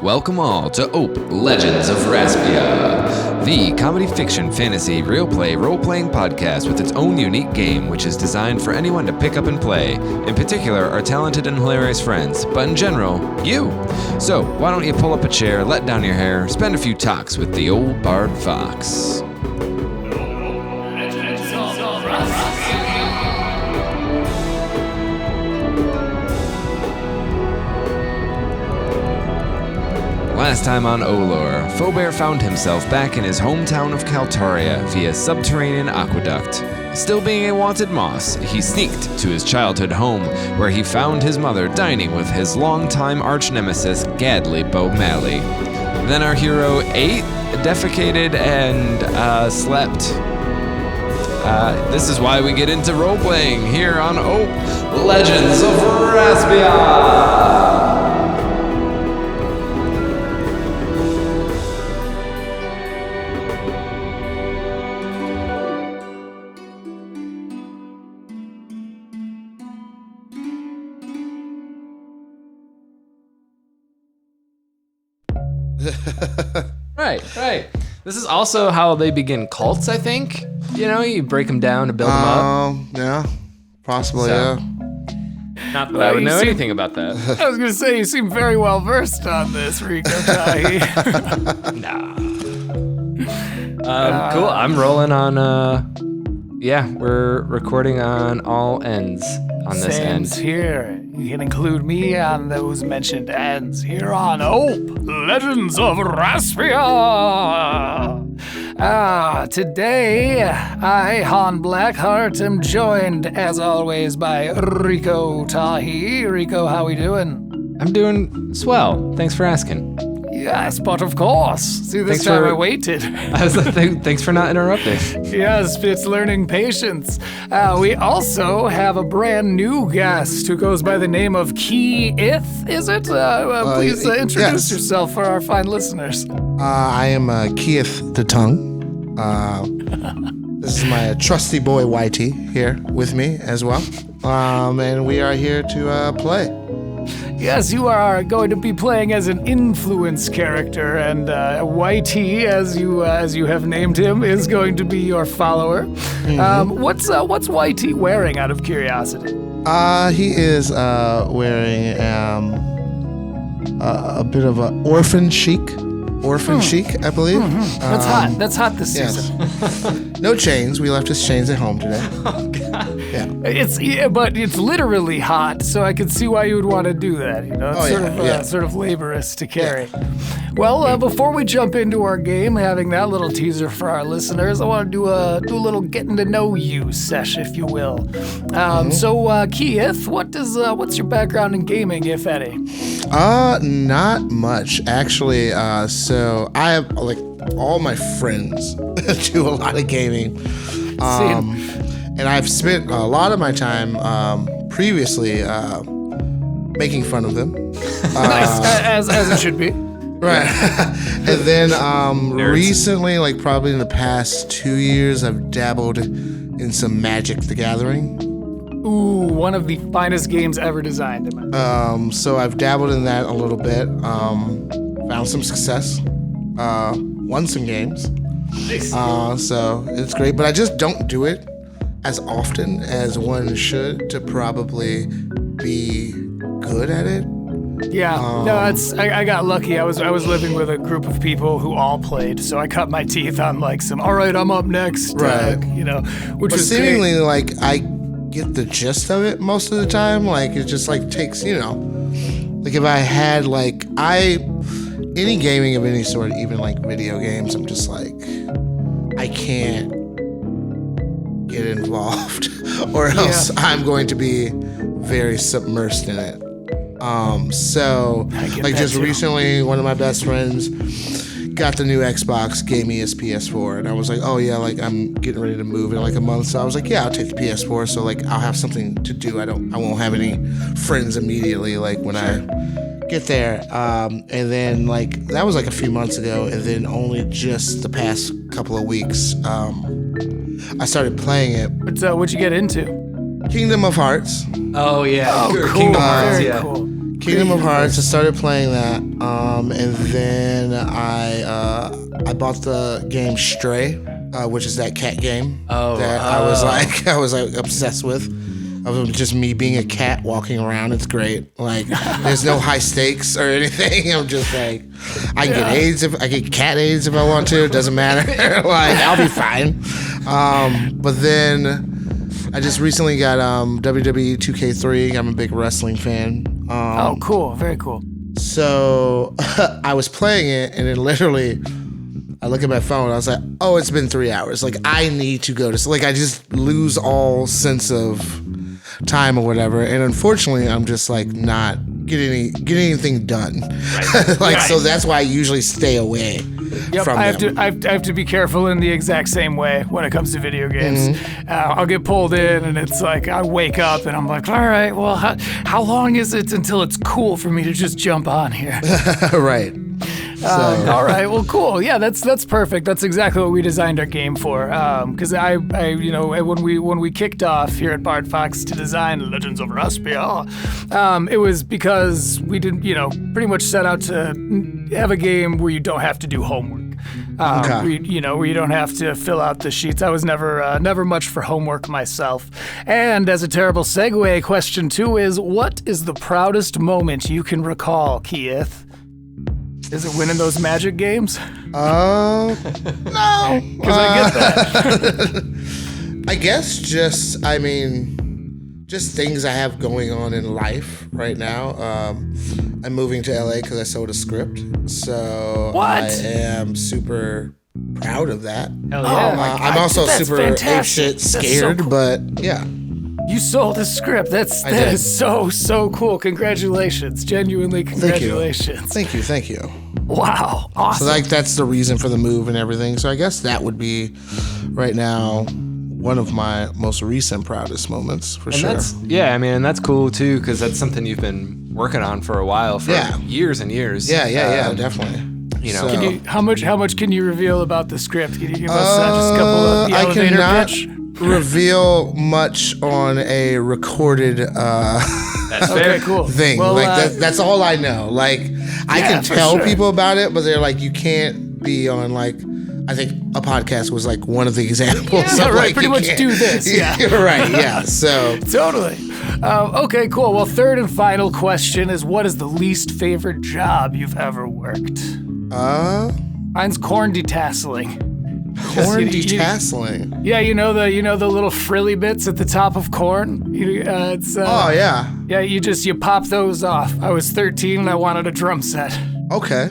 Welcome all to Ope Legends of Raspia, the comedy fiction fantasy real play role-playing podcast with its own unique game which is designed for anyone to pick up and play, in particular our talented and hilarious friends, but in general, you. So why don't you pull up a chair, let down your hair, spend a few talks with the old Bard Fox. Last time on Olor, Feaubear found himself back in his hometown of Caltaro via subterranean aqueduct. Still being a wanted moss, he sneaked to his childhood home, where he found his mother dining with his longtime arch-nemesis Gadley Beaumally. Then our hero ate, defecated, and slept. This is why we get into role-playing here on Ope Legends of Raspia! Right. This is also how they begin cults, I think. You know, you break them down to build them up. Yeah, possibly, So. yeah. Not that I would know anything about that. I was going to say, you seem very well versed on this, Rico Tahi. Nah. Cool. I'm rolling on, we're recording on all ends on this Same's end. here. You can include me on those mentioned ends here on Ope Legends of Raspia. Today, I, Han Blackheart, am joined, as always, by Rico Tahi. Rico, how we doing? I'm doing swell. Thanks for asking. Yes, but of course. See, this Thanks time for- I waited. I was like, thanks for not interrupting. Yes, it's learning patience. We also have a brand new guest who goes by the name of Kee'Eeth, is it? Please introduce yes. yourself for our fine listeners. I am Kee'Eeth the Tongue. This is my trusty boy Whitey here with me as well. And we are here to play. Yes, you are going to be playing as an influence character, and Whitey, as you have named him, is going to be your follower. Mm-hmm. What's Whitey wearing, out of curiosity? He is wearing a bit of a orphan chic, I believe. That's hot. That's hot this Yes. season. No chains. We left his chains at home today. Oh, God. But it's literally hot, so I could see why you would want to do that. You know, it's sort of laborious to carry. Well, before we jump into our game, having that little teaser for our listeners, I want to do a little getting to know you sesh, if you will. So, Kee'Eeth, what's your background in gaming, if any? Not much actually. So I have all my friends do a lot of gaming. And I've spent a lot of my time previously making fun of them. Nice, as it should be. Right. And then recently, probably in the past 2 years, I've dabbled in some Magic the Gathering. Ooh, one of the finest games ever designed. So I've dabbled in that a little bit. Found some success. Won some games. Nice. So it's great, but I just don't do it as often as one should to probably be good at it. Yeah, I got lucky. I was living with a group of people who all played, so I cut my teeth on some. All right, I'm up next. Right. Which But was seemingly I get the gist of it most of the time. It just takes if I had any gaming of any sort, even video games, I'm just I can't get involved or else I'm going to be very submersed in it. So just recently, one of my best friends got the new Xbox, gave me his PS4, and I was like, oh yeah, I'm getting ready to move in a month. So I was like, yeah, I'll take the PS4. So I'll have something to do. I won't have any friends immediately when I get there. And then that was a few months ago, and then only just the past couple of weeks, I started playing it. What'd you get into? Kingdom of Hearts. Oh, yeah. Oh, cool. Kingdom Hearts, Very yeah. cool. Kingdom of Hearts. I started playing that, and then I bought the game Stray, which is that cat game that I was obsessed with. Of just me being a cat walking around. It's great. Like, there's no high stakes or anything. I'm just like, I can get AIDS I get cat AIDS if I want to. It doesn't matter. Like, I'll be fine. But then I just recently got WWE 2K3. I'm a big wrestling fan. Cool. Very cool. So I was playing it, and then literally I look at my phone. I was like, oh, it's been 3 hours. Like, I need to go to sleep. Like, I just lose all sense of time or whatever, and unfortunately I'm just like not getting anything done. Right. So that's why I usually stay away from them. I have to be careful in the exact same way when it comes to video games. I'll get pulled in, and it's like I wake up and I'm like, all right, well, how long is it until it's cool for me to just jump on here? Right. All right, well, cool. Yeah, that's perfect. That's exactly what we designed our game for. Because I when we kicked off here at Bard Fox to design Legends of Raspia, it was because we didn't, pretty much set out to have a game where you don't have to do homework. Where you don't have to fill out the sheets. I was never much for homework myself. And as a terrible segue, question 2 is, what is the proudest moment you can recall, Kee'Eeth? Is it winning those Magic games? No. Because I get that. I guess just things I have going on in life right now. I'm moving to LA because I sold a script. So what? I am super proud of that. Hell yeah. I'm also super apeshit scared, cool. But yeah. You sold a script. That is so cool. Congratulations. Genuinely congratulations. Thank you. Wow. Awesome. So that's the reason for the move and everything. So I guess that would be right now one of my most recent proudest moments for sure. And that's cool too, because that's something you've been working on for a while, for years and years. Yeah, definitely. How much can you reveal about the script? Can you give us just a couple of the elevator pitch? Reveal much on a recorded that's very cool thing. Well, that's all I know. Like, I can tell people about it, but they're like, you can't be on, like, I think a podcast was like one of the examples. Yeah, right. Pretty much do this. Yeah. You're right. Yeah. So totally. Okay, cool. Well, third and final question is, what is the least favorite job you've ever worked? Mine's corn detasseling. Corn detasseling. Yeah, you know the little frilly bits at the top of corn. Oh yeah. Yeah, you pop those off. I was 13 and I wanted a drum set. Okay.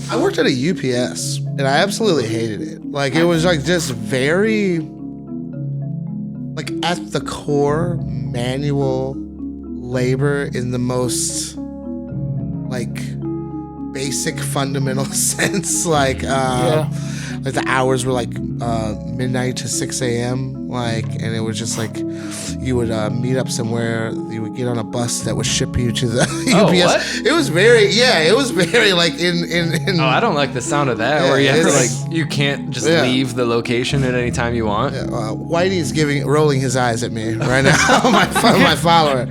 I worked at a UPS and I absolutely hated it. Like, it was like just very, like, at the core, manual labor in the most, like, basic fundamental sense. Like the hours were like midnight to 6 a.m. like, and it was just like you would meet up somewhere, you would get on a bus that would ship you to the UPS. What? It was very like in I don't like the sound of that, where you have to, like, you can't just leave the location at any time you want. Whitey is rolling his eyes at me right now. my follower.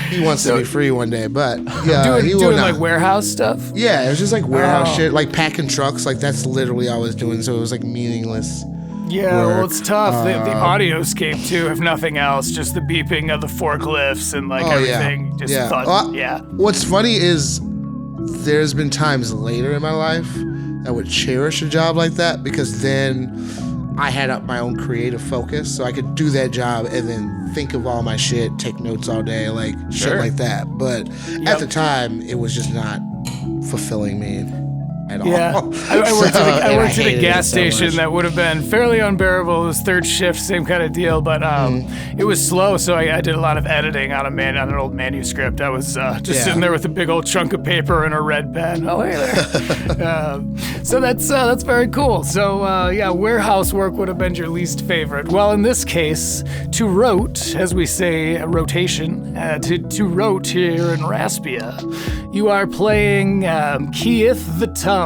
He wants to be free one day, but doing like warehouse stuff. Yeah, it was just like warehouse shit, like packing trucks. Like, that's literally all I was doing. So it was like meaningless. Yeah, work. Well, it's tough. The audioscape too, if nothing else, just the beeping of the forklifts and like everything. What's funny is there's been times later in my life I would cherish a job like that, because then I had up my own creative focus, so I could do that job and then think of all my shit, take notes all day, like shit like that. But at the time, it was just not fulfilling me at all. Yeah, I worked at a gas station that would have been fairly unbearable. It was third shift, same kind of deal, but it was slow, so I did a lot of editing on an old manuscript. I was just sitting there with a big old chunk of paper and a red pen. Oh, hey there. So that's very cool. So warehouse work would have been your least favorite. Well, in this case, to rote, as we say, rotation, to rote here in Raspia, you are playing Kee'Eeth the Tongue.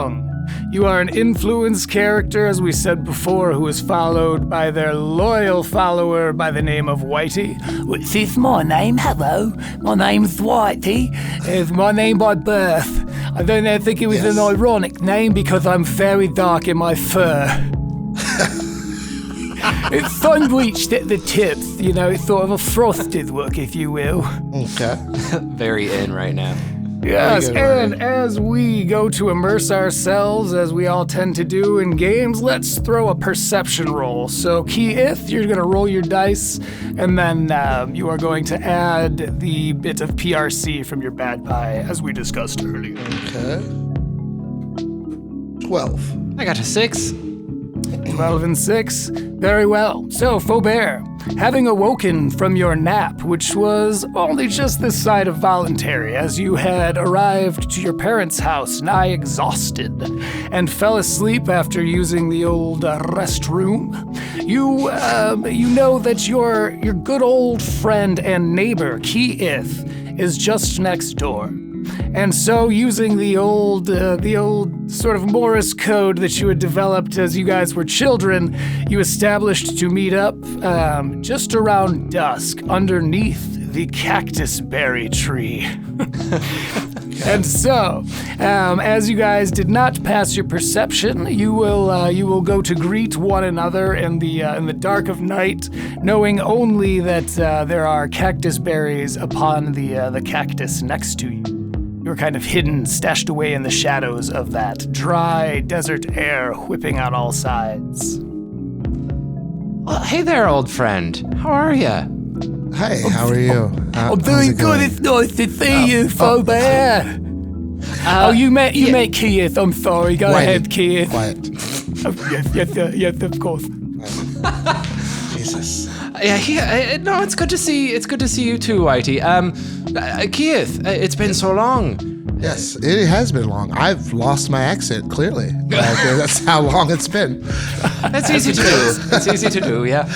You are an influence character, as we said before, who is followed by their loyal follower by the name of Whitey. Which is my name. Hello. My name's Whitey. It's my name by birth. I don't think it was an ironic name because I'm very dark in my fur. It's sun-bleached at the tips, it's sort of a frosted look, if you will. Okay. Very in right now. Yes, and as we go to immerse ourselves, as we all tend to do in games, let's throw a perception roll. So, Kee'Eeth, you're going to roll your dice, and then you are going to add the bit of PRC from your bad pie, as we discussed earlier. Okay. 12. I got a 6. 12 and 6. Very well. So, Feaubear, having awoken from your nap, which was only just this side of voluntary, as you had arrived to your parents' house nigh exhausted, and fell asleep after using the old restroom, you know that your good old friend and neighbor, Kee'Eeth, is just next door. And so, using the old sort of Morse code that you had developed as you guys were children, you established to meet up just around dusk underneath the cactus berry tree. And so, as you guys did not pass your perception, you will go to greet one another in the dark of night, knowing only that there are cactus berries upon the cactus next to you. You're kind of hidden, stashed away in the shadows of that dry desert air whipping on all sides. Well, hey there, old friend. How are you? Hi, how are you? I'm doing good. It's nice to see you, Feaubear. You met Kee'Eeth. I'm sorry. Go ahead, Kee'Eeth. Quiet. Yes, of course. Jesus. No, it's good to see. It's good to see you too, Whitey. Kee'Eeth, it's been so long. Yes, it has been long. I've lost my accent, clearly. That's how long it's been. That's easy to do. It's easy to do, yeah.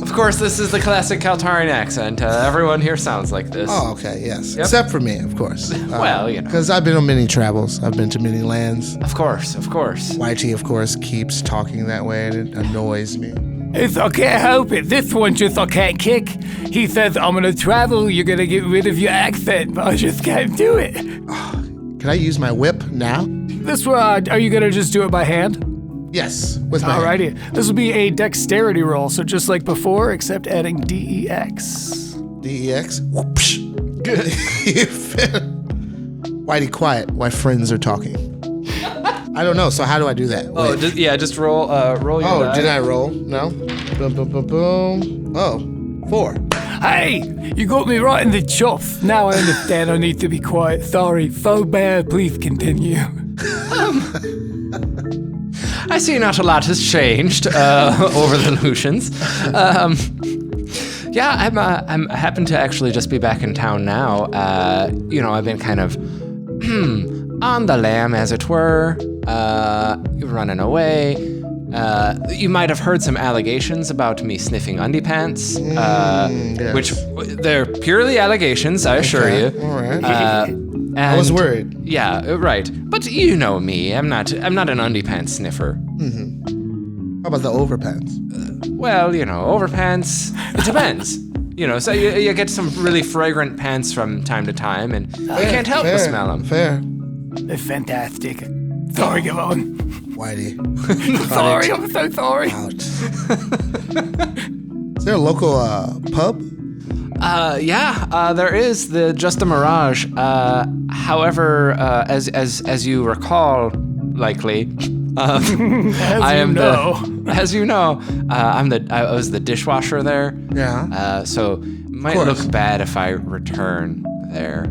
Of course, this is the classic Caltarian accent. Everyone here sounds like this. Oh, okay, yes. Yep. Except for me, of course. Well, Because I've been on many travels. I've been to many lands. Of course. Whitey, of course, keeps talking that way, and it annoys me. I can't help it. This one just I can't kick. He says, I'm gonna travel, you're gonna get rid of your accent, but I just can't do it. Can I use my whip now? This one, are you gonna just do it by hand? Yes, with my hand. Alrighty. This will be a dexterity roll, so just like before, except adding DEX. DEX? Whoopsh. Whitey, quiet. My friends are talking. I don't know, so how do I do that? Oh, just roll your die. Did I roll? No? Boom, boom, boom, boom. Oh, 4. Hey, you got me right in the chops. Now I understand I need to be quiet. Sorry, Feaubear, please continue. I see not a lot has changed over the Lucians. I'm happen to actually just be back in town now. I've been kind of on the lam, as it were, running away. You might have heard some allegations about me sniffing undiepants, yes. which they're purely allegations, I assure you. All right. I was worried. Yeah, right. But you know me. I'm not an undiepants sniffer. Mm-hmm. How about the overpants? Overpants. It depends. So you get some really fragrant pants from time to time, and you can't help but smell them. Fair. They're fantastic. Sorry, go on. Whitey. Sorry, I'm so sorry. Out. Is there a local pub? There is just the Mirage. However, as you recall, likely, I was the dishwasher there. Yeah. So might look bad if I return there.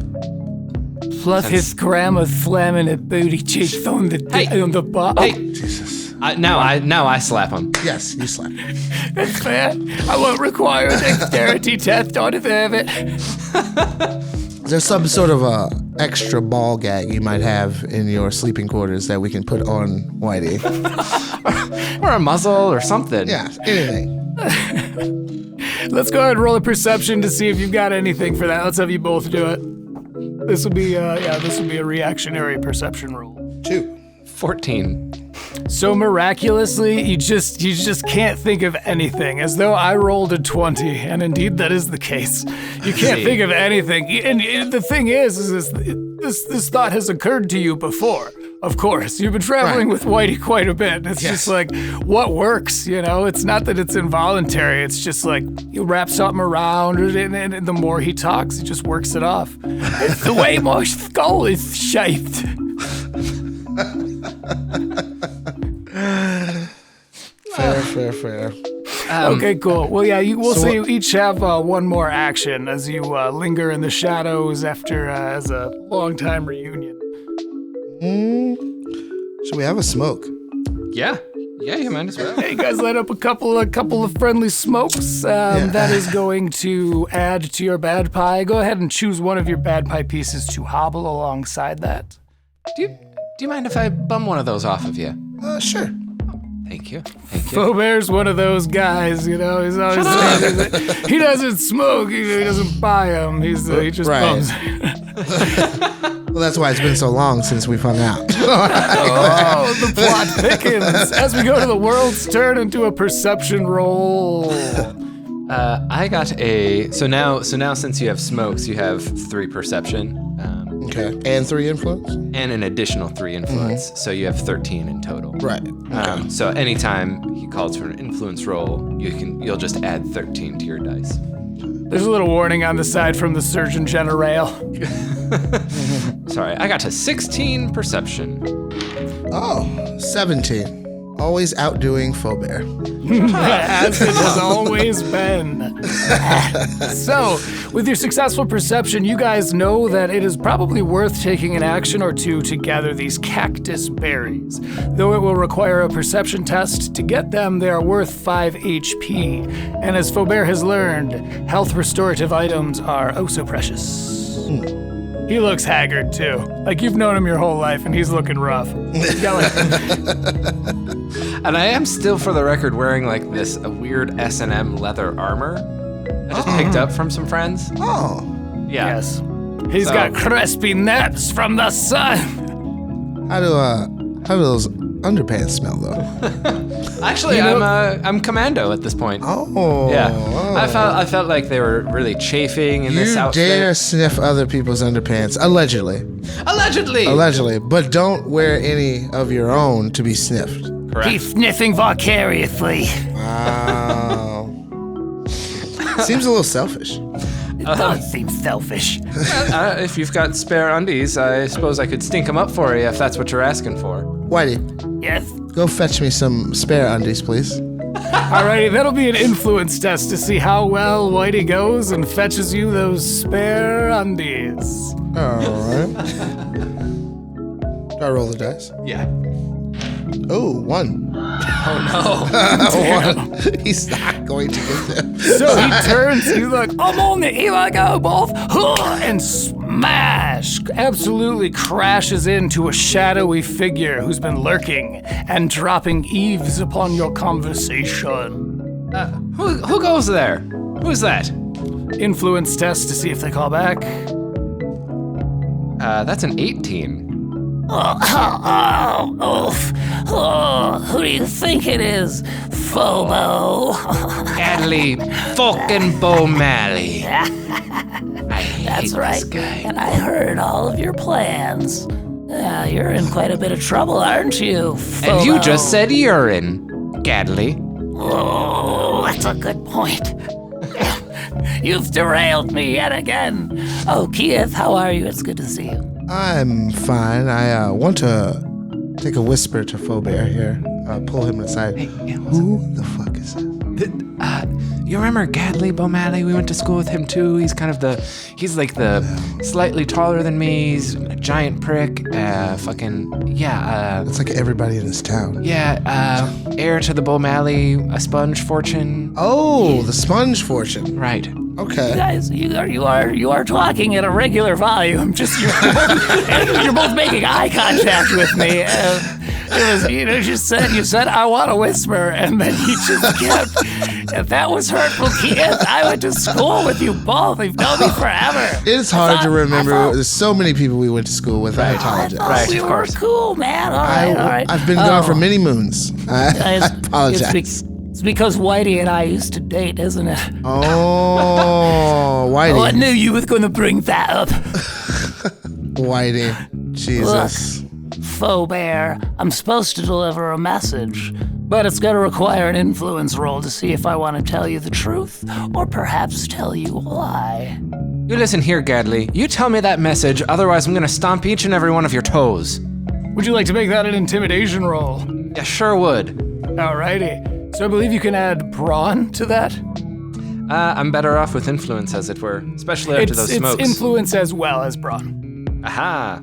Plus his grandma slamming her booty cheeks on the butt. Hey, Jesus. Now I slap him. Yes, you slap. That's fair. I won't require a dexterity test. I deserve it. There's some sort of extra ball gag you might have in your sleeping quarters that we can put on Whitey. Or a muzzle or something. Yeah, anything. Let's go ahead and roll a perception to see if you've got anything for that. Let's have you both do it. This will be a reactionary perception roll. 2. 14. So miraculously, you just can't think of anything, as though I rolled a 20, and indeed that is the case. You can't think of anything. And the thing is this thought has occurred to you before. Of course, you've been traveling with Whitey quite a bit. It's just like, what works, you know? It's not that it's involuntary. It's just like, you wrap something around, and the more he talks, it just works it off. It's the way my skull is shaped. Fair. Okay, cool. Well, yeah, we'll say you each have one more action as you linger in the shadows after as a long-time reunion. Should we have a smoke? Yeah, you might as well. Hey, you guys light up a couple of friendly smokes. That is going to add to your bad pie. Go ahead and choose one of your bad pie pieces to hobble alongside that. Do you mind if I bum one of those off of you? Sure. Thank you. Feaubear's one of those guys, you know. He's always saying that he doesn't smoke. He doesn't buy them. He just bums. Well, that's why it's been so long since we found out. Oh, the plot thickens as we go to the world's turn into a perception roll. I got a. So now since you have smokes, you have 3 perception. Okay. And 3 influence? And an additional 3 influence. So you have 13 in total. Right. Okay. So anytime he calls for an influence roll, you'll just add 13 to your dice. There's a little warning on the side from the Surgeon General. Sorry, I got a 16 perception. Oh, 17. Always outdoing Feaubear. As it has always been. So, with your successful perception, you guys know that it is probably worth taking an action or two to gather these cactus berries. Though it will require a perception test to get them, they are worth 5 HP. And as Feaubear has learned, health restorative items are oh so precious. He looks haggard, too. Like, you've known him your whole life, and he's looking rough. And I am still, for the record, wearing, like, a weird S&M leather armor I just picked up from some friends. Oh. Yeah. Yes. He's got crispy nips from the sun. How do those underpants smell, though? Actually, I'm commando at this point. Oh. Yeah. I felt like they were really chafing in this outfit. You dare sniff other people's underpants, allegedly. Allegedly, but don't wear any of your own to be sniffed. Correct. He's sniffing vicariously. Wow. Seems a little selfish. It does seem selfish. Well, if you've got spare undies, I suppose I could stink them up for you if that's what you're asking for. Whitey, Yes? go fetch me some spare undies, please. Alrighty, that'll be an influence test to see how well Whitey goes and fetches you those spare undies. Alright. Do I roll the dice? Yeah. Oh, 1. Oh no. 1. He's not going to get them. So he turns, he's like, I'm on it, here I go, both. And smash! Absolutely crashes into a shadowy figure who's been lurking and dropping eaves upon your conversation. Who goes there? Who's that? Influence test to see if they call back. That's an 18. Who do you think it is, Phobo? Gadley fucking Bomalley. That's right. And I heard all of your plans. You're in quite a bit of trouble, aren't you, Phobo? And you just said urine, Gadley. Oh, that's a good point. You've derailed me yet again. Oh, Kee'Eeth, how are you? It's good to see you. I'm fine. I want to take a whisper to Feaubear here. Pull him aside. Hey, who the fuck is that? You remember Gadley Bomalley? We went to school with him too. He's he's like the slightly taller than me. He's a giant prick. It's like everybody in this town. Yeah, heir to the Bomalley, a sponge fortune. Oh, the sponge fortune. Right. Okay. Guys, you are talking at a regular volume. Just you're both making eye contact with me. You said I want to whisper, and then you just kept. If that was hurtful, Kee'Eeth, I went to school with you both. You've known me forever. It's hard to remember. There's so many people we went to school with. I apologize. We were cool, man. All right. I've been gone for many moons. I apologize. It's because Whitey and I used to date, isn't it? Oh, Whitey. Oh, I knew you was going to bring that up. Whitey. Jesus. Look, Feaubear, I'm supposed to deliver a message, but it's going to require an influence roll to see if I want to tell you the truth or perhaps tell you a lie. You listen here, Gadley. You tell me that message, otherwise I'm gonna stomp each and every one of your toes. Would you like to make that an intimidation roll? Yeah, sure would. Alrighty. So I believe you can add brawn to that? I'm better off with influence, as it were, especially after those smokes. It's influence as well as brawn. Aha.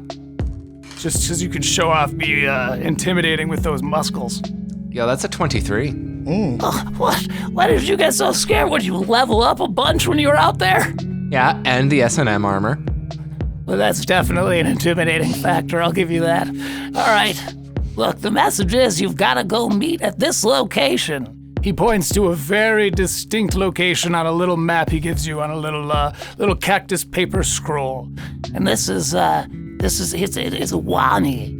Just because you can show off, be intimidating with those muscles. Yo, that's a 23. Oh, what? Why did you get so scared? Would you level up a bunch when you were out there? Yeah, and the S&M armor. Well, that's definitely an intimidating factor, I'll give you that. All right. Look, the message is you've got to go meet at this location. He points to a very distinct location on a little map he gives you on a little cactus paper scroll. And it's Wommy.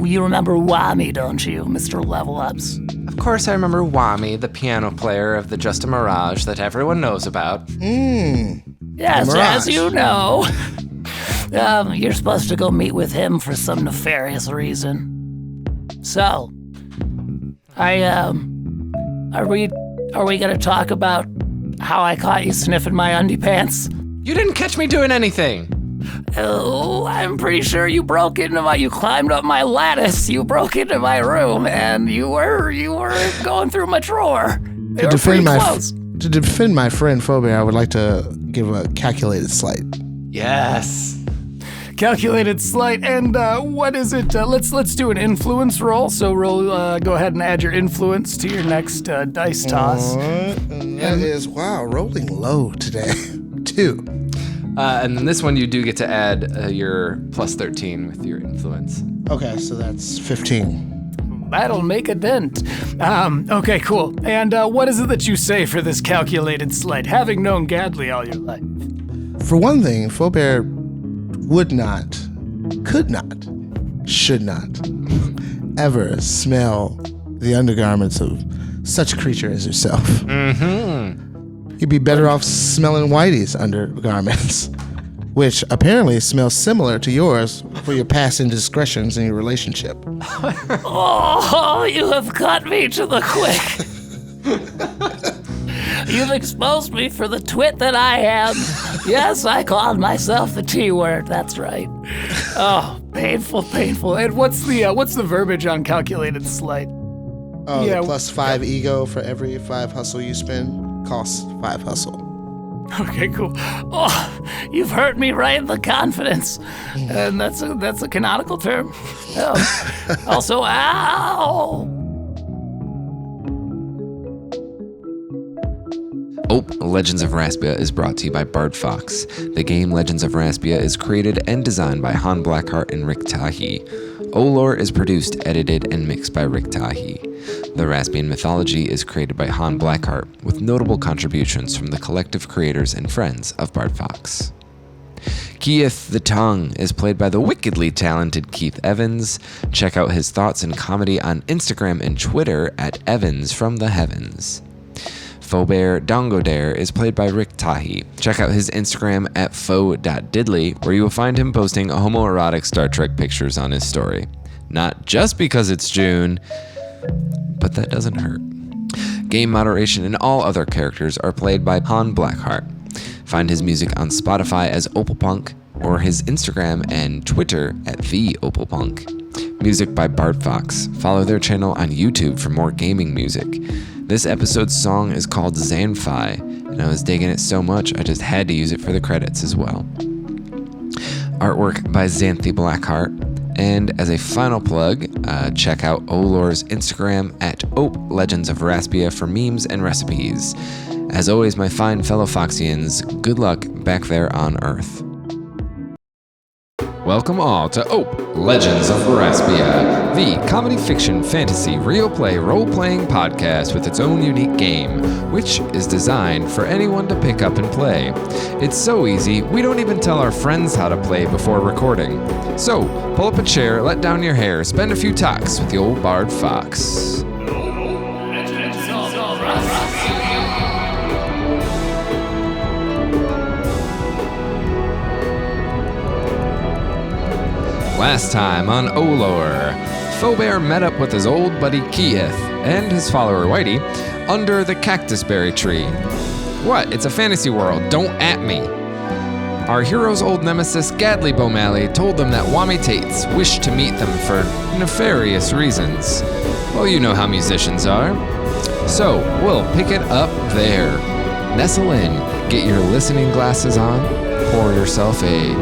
You remember Wommy, don't you, Mr. Level Ups? Of course I remember Wommy, the piano player of the Just a Mirage that everyone knows about. Yes, as you know. You're supposed to go meet with him for some nefarious reason. So, are we gonna talk about how I caught you sniffing my undie-pants? You didn't catch me doing anything. Oh, I'm pretty sure you climbed up my lattice, you broke into my room, and you were going through my drawer. To defend my friend Feaubear, I would like to give a calculated sleight. Yes. Calculated sleight, and what is it? Let's do an influence roll. So roll. Go ahead and add your influence to your next dice toss. And that is rolling low today. 2. And then this one you do get to add your plus 13 with your influence. Okay, so that's 15. That'll make a dent. Okay, cool. And what is it that you say for this calculated sleight, having known Gadley all your life? For one thing, Feaubear would not, could not, should not ever smell the undergarments of such a creature as yourself. Mm-hmm. You'd be better off smelling Whitey's undergarments, which apparently smells similar to yours for your past indiscretions in your relationship. Oh, you have cut me to the quick. You've exposed me for the twit that I am. Yes, I called myself the T-word. That's right. Oh, painful. And what's the verbiage on calculated sleight? Oh, the plus 5 ego for every 5 hustle you spend costs 5 hustle. Okay, cool. Oh, you've hurt me right in the confidence. And that's a canonical term. Also, ow! Legends of Raspia is brought to you by Bard Fox. The game Legends of Raspia is created and designed by Han Blackheart and Rick Tahi. Olor is produced, edited, and mixed by Rick Tahi. The Raspian mythology is created by Han Blackheart, with notable contributions from the collective creators and friends of Bard Fox. Kee'Eeth the Tongue is played by the wickedly talented Keith Evans. Check out his thoughts and comedy on Instagram and Twitter at Evans from the Heavens. Feaubear Dongodiere is played by Rick Tahi. Check out his Instagram at faux.diddly, where you will find him posting homoerotic Star Trek pictures on his story. Not just because it's June, but that doesn't hurt. Game moderation and all other characters are played by Han Blackheart. Find his music on Spotify as Opalpunk, or his Instagram and Twitter at TheOpalpunk. Music by Bard Fox. Follow their channel on YouTube for more gaming music. This episode's song is called Zanfi, and I was digging it so much I just had to use it for the credits as well. Artwork by Xanthi Blackheart. And as a final plug, check out Olor's Instagram at Legends of Raspia for memes and recipes. As always, my fine fellow Foxians, good luck back there on Earth. Welcome all to Legends of Raspia, the comedy fiction fantasy real play role-playing podcast with its own unique game, which is designed for anyone to pick up and play. It's so easy, we don't even tell our friends how to play before recording. So, pull up a chair, let down your hair, spend a few talks with the old bard fox. Last time on Olor, Feaubear met up with his old buddy Kee'Eeth and his follower Whitey under the cactus berry tree. What? It's a fantasy world. Don't at me. Our hero's old nemesis Gadley Bomalley told them that Wommy Tates wished to meet them for nefarious reasons. Well, you know how musicians are. So, we'll pick it up there. Nestle in, get your listening glasses on, pour yourself a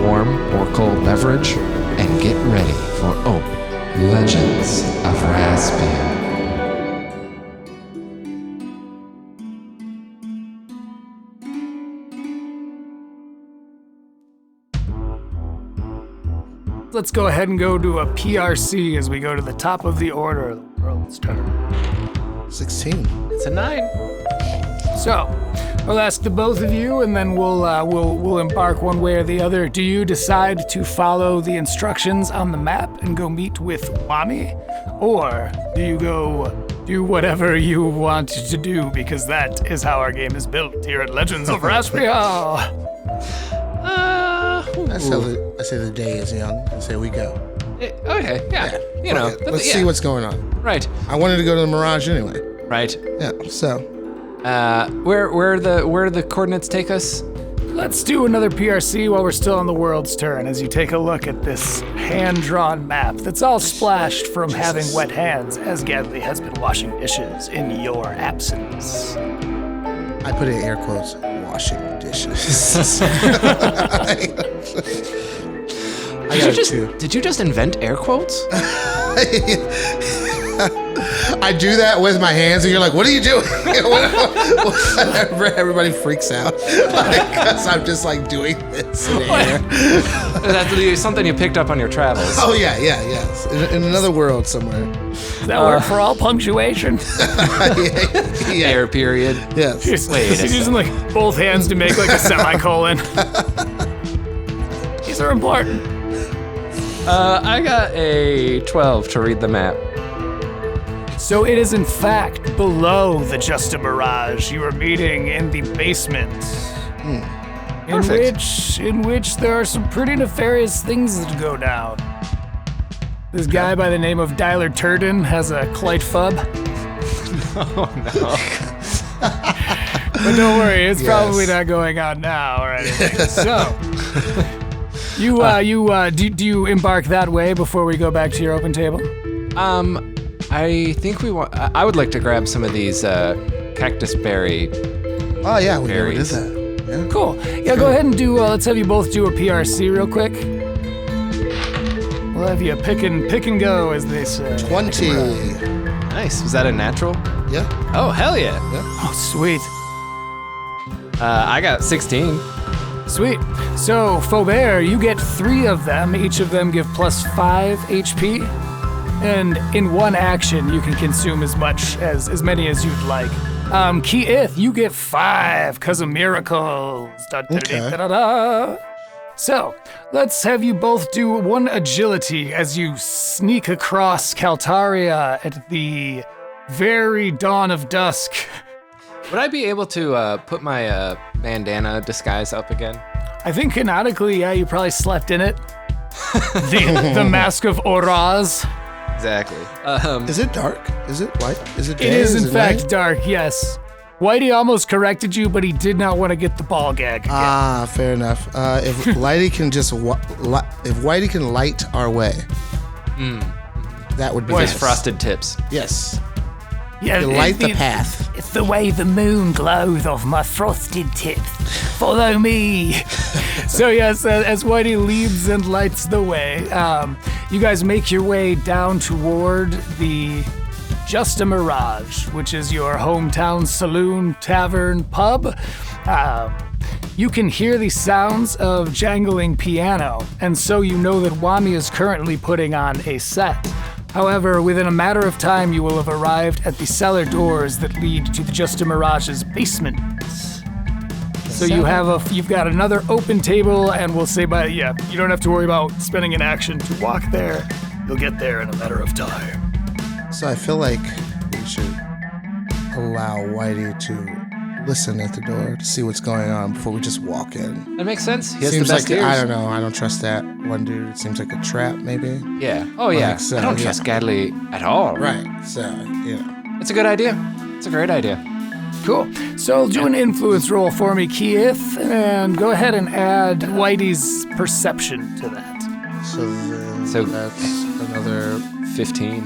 warm or cold beverage, and get ready for Legends of Raspia. Let's go ahead and go to a PRC as we go to the top of the order. Let's start. 16. It's a 9. So, I'll ask the both of you, and then we'll embark one way or the other. Do you decide to follow the instructions on the map and go meet with Wommy, or do you go do whatever you want to do, because that is how our game is built here at Legends of Raspia? I say the day is young. I say we go. Okay, yeah. You know, Let's see what's going on. Right. I wanted to go to the Mirage anyway. Right. Yeah, so. Where do the coordinates take us? Let's do another PRC while we're still on the world's turn, as you take a look at this hand-drawn map that's all splashed from having wet hands, as Gadley has been washing dishes in your absence. I put in air quotes, washing dishes. Did you just invent air quotes? I do that with my hands, and you're like, what are you doing? Everybody freaks out because I'm just like doing this in the air. That's something you picked up on your travels. Oh, yes. In another world somewhere. Does that work for all punctuation? Yeah. Air period. Yes. Wait, he's using like both hands to make like a semicolon. These are important. I got a 12 to read the map. So it is in fact below the Just a Mirage. You are meeting in the basement, in which there are some pretty nefarious things that go down. This guy by the name of Dialer Turden has a Clyte Fub. Oh no! But don't worry, it's probably not going on now or anything. So, do you embark that way before we go back to your open table? I think I would like to grab some of these cactus berry. Oh yeah, we never did berries. that. Yeah. Cool. Yeah, go ahead and do. Let's have you both do a PRC real quick. We'll have you pick and go, as they say. 20. Nice. Was that a natural? Yeah. Oh hell yeah! Oh, sweet. I got 16. Sweet. So, Feaubear, you get 3 of them. Each of them give plus 5 HP. And in one action, you can consume as many as you'd like. Kee'Eeth, you get 5 because of miracles. Da-da-da-da-da-da. So, let's have you both do 1 agility as you sneak across Caltaro at the very dawn of dusk. Would I be able to put my bandana disguise up again? I think canonically, yeah, you probably slept in it. The Mask of Oraz. Exactly. Is it dark? Is it white? Is it day? It is in fact night? dark, yes. Whitey almost corrected you, but he did not want to get the ball gag again. Ah, fair enough. If Whitey can light our way, that would be Boys, nice. frosted tips. Yes. Yeah, You light the path. It's the way the moon glows off my frosted tips. Follow me. So yes, as Whitey leads and lights the way, you guys make your way down toward the Just a Mirage, which is your hometown saloon, tavern, pub. You can hear the sounds of jangling piano, and so you know that Wommy is currently putting on a set. However, within a matter of time, you will have arrived at the cellar doors that lead to the Just a Mirage's basement. So you've got another open table, and we'll say you don't have to worry about spending an action to walk there. You'll get there in a matter of time. So I feel like we should allow Whitey to listen at the door to see what's going on before we just walk in. That makes sense. He has Seems the best like ears. I don't know. I don't trust that one dude. It seems like a trap, maybe. Yeah. Oh, yeah. So, I don't yeah. trust Gadley at all. Right. So, It's a good idea. It's a great idea. Cool. So do an influence roll for me, Kee'Eeth, and go ahead and add Whitey's perception to that. So that's another 15.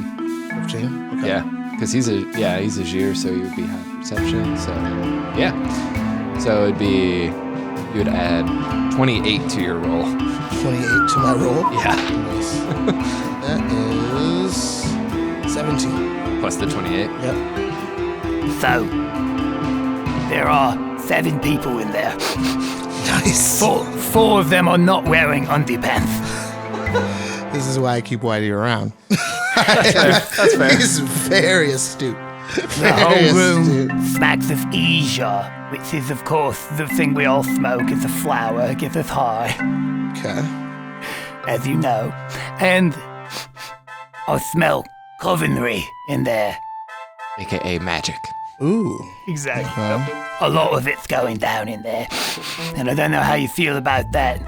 15. Okay. Yeah. Because he's a Jir, so he would be high perception. So yeah. So it'd be you would add 28 to your roll. 28 to my roll. Yeah. Nice. That is 17. Plus the 28. Yep. So, there are 7 people in there. Nice. Four of them are not wearing underpants. This is why I keep Whitey around. That's fair. He's very astute. The whole room smacks of Asia, which is, of course, the thing we all smoke is a flower, gets us high, Okay. as you know. And I smell Covenry in there. AKA magic. Ooh. Exactly. A lot of it's going down in there. And I don't know how you feel about that.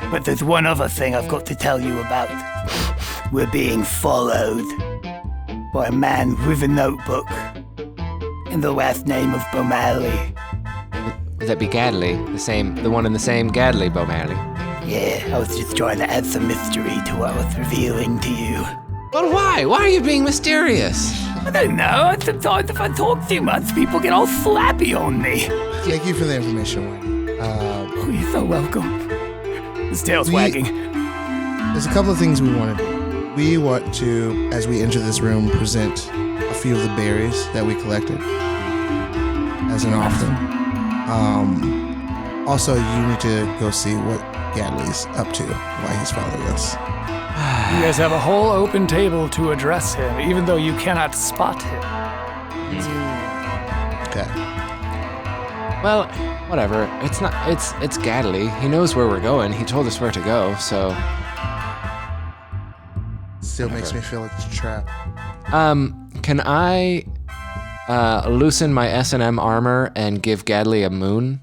But there's one other thing I've got to tell you about. We're being followed by a man with a notebook and the last name of Bomali. Would that be Gadley? The one in the same Gadley, Bomali. Yeah, I was just trying to add some mystery to what I was revealing to you. But why? Why are you being mysterious? I don't know. Sometimes if I talk too much, people get all slappy on me. Thank you for the information, Whitey. Oh, you're so welcome. His tail's wagging. There's a couple of things we want to do. We want to, as we enter this room, present a few of the berries that we collected as an offering. Also, you need to go see what Gadley's up to, why he's following us. You guys have a whole open table to address him, even though you cannot spot him. Okay. Well, whatever. It's Gadley. He knows where we're going. He told us where to go, so. Still makes me feel like it's a trap. Can I loosen my S&M armor and give Gadley a moon?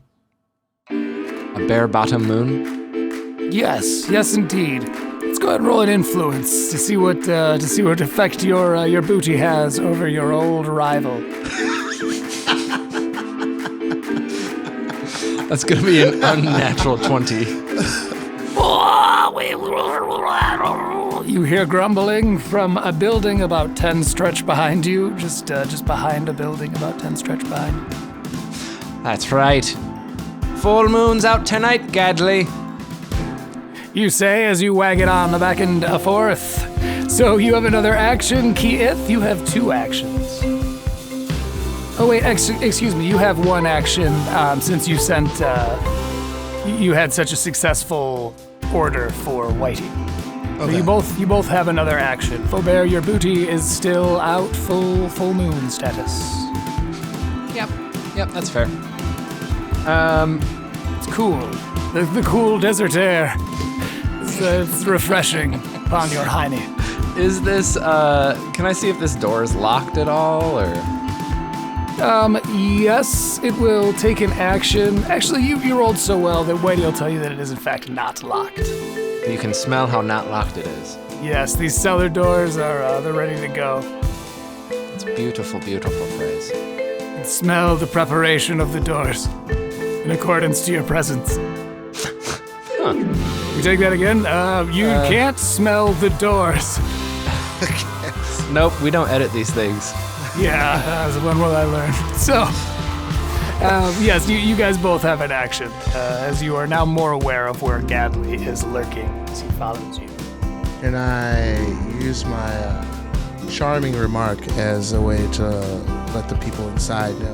A bare bottom moon? Yes, indeed. Let's go ahead and roll an influence to see what effect your booty has over your old rival. That's gonna be an unnatural 20. You hear grumbling from a building about 10 stretch behind you, just behind a building about 10 stretch behind you. That's right. Full moon's out tonight, Gadley. You say as you wag it on the back and forth. So you have another action, Kee'Eeth. You have 2 actions. Oh wait, excuse me. You have 1 action since you sent. You had such a successful order for Whitey. Okay. So you both have another action. Feaubear, your booty is still out, full moon status. Yep, that's fair. It's cool. The cool desert air. It's refreshing upon your hiney. Is this, can I see if this door is locked at all, or? Yes, it will take an action. Actually, you rolled so well that Whitey will tell you that it is in fact not locked. You can smell how not locked it is. Yes, these cellar doors are they're ready to go. It's a beautiful, beautiful phrase. And smell the preparation of the doors in accordance to your presence. Huh. You take that again? You can't smell the doors. Nope, we don't edit these things. Yeah, that was one word I learned. So, yes, you guys both have an action, as you are now more aware of where Gadley is lurking as he follows you. Can I use my charming remark as a way to let the people inside know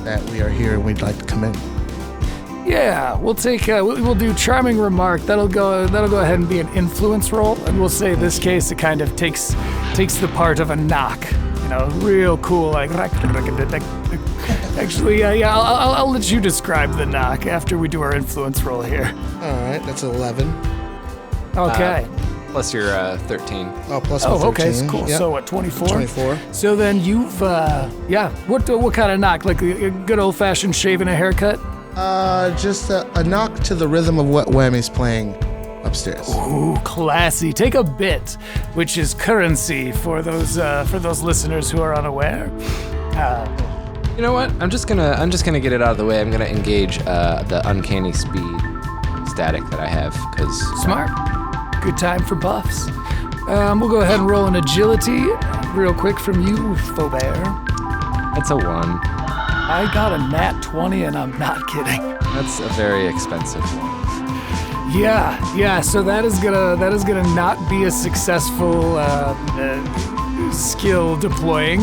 that we are here and we'd like to come in. Yeah, we'll take we'll do charming remark. That'll go ahead and be an influence roll, and we'll say this case it kind of takes the part of a knock. You know, real cool like. Actually, yeah, I'll let you describe the knock after we do our influence roll here. All right, that's 11. Okay. Plus your 13. Oh, plus my 13. Okay, so cool. Yep. So what, 24? 24. So then you've, what kind of knock? Like a good old-fashioned shave and a haircut? Just a knock to the rhythm of what Whammy's playing upstairs. Ooh, classy. Take a bit, which is currency for those listeners who are unaware. You know what? I'm just gonna get it out of the way. I'm gonna engage the uncanny speed static that I have, because Smart. Good time for buffs. We'll go ahead and roll an agility real quick from you, Feaubear. that's a 1. I got a nat 20 and I'm not kidding. That's a very expensive one. Yeah. So that is gonna not be a successful skill deploying.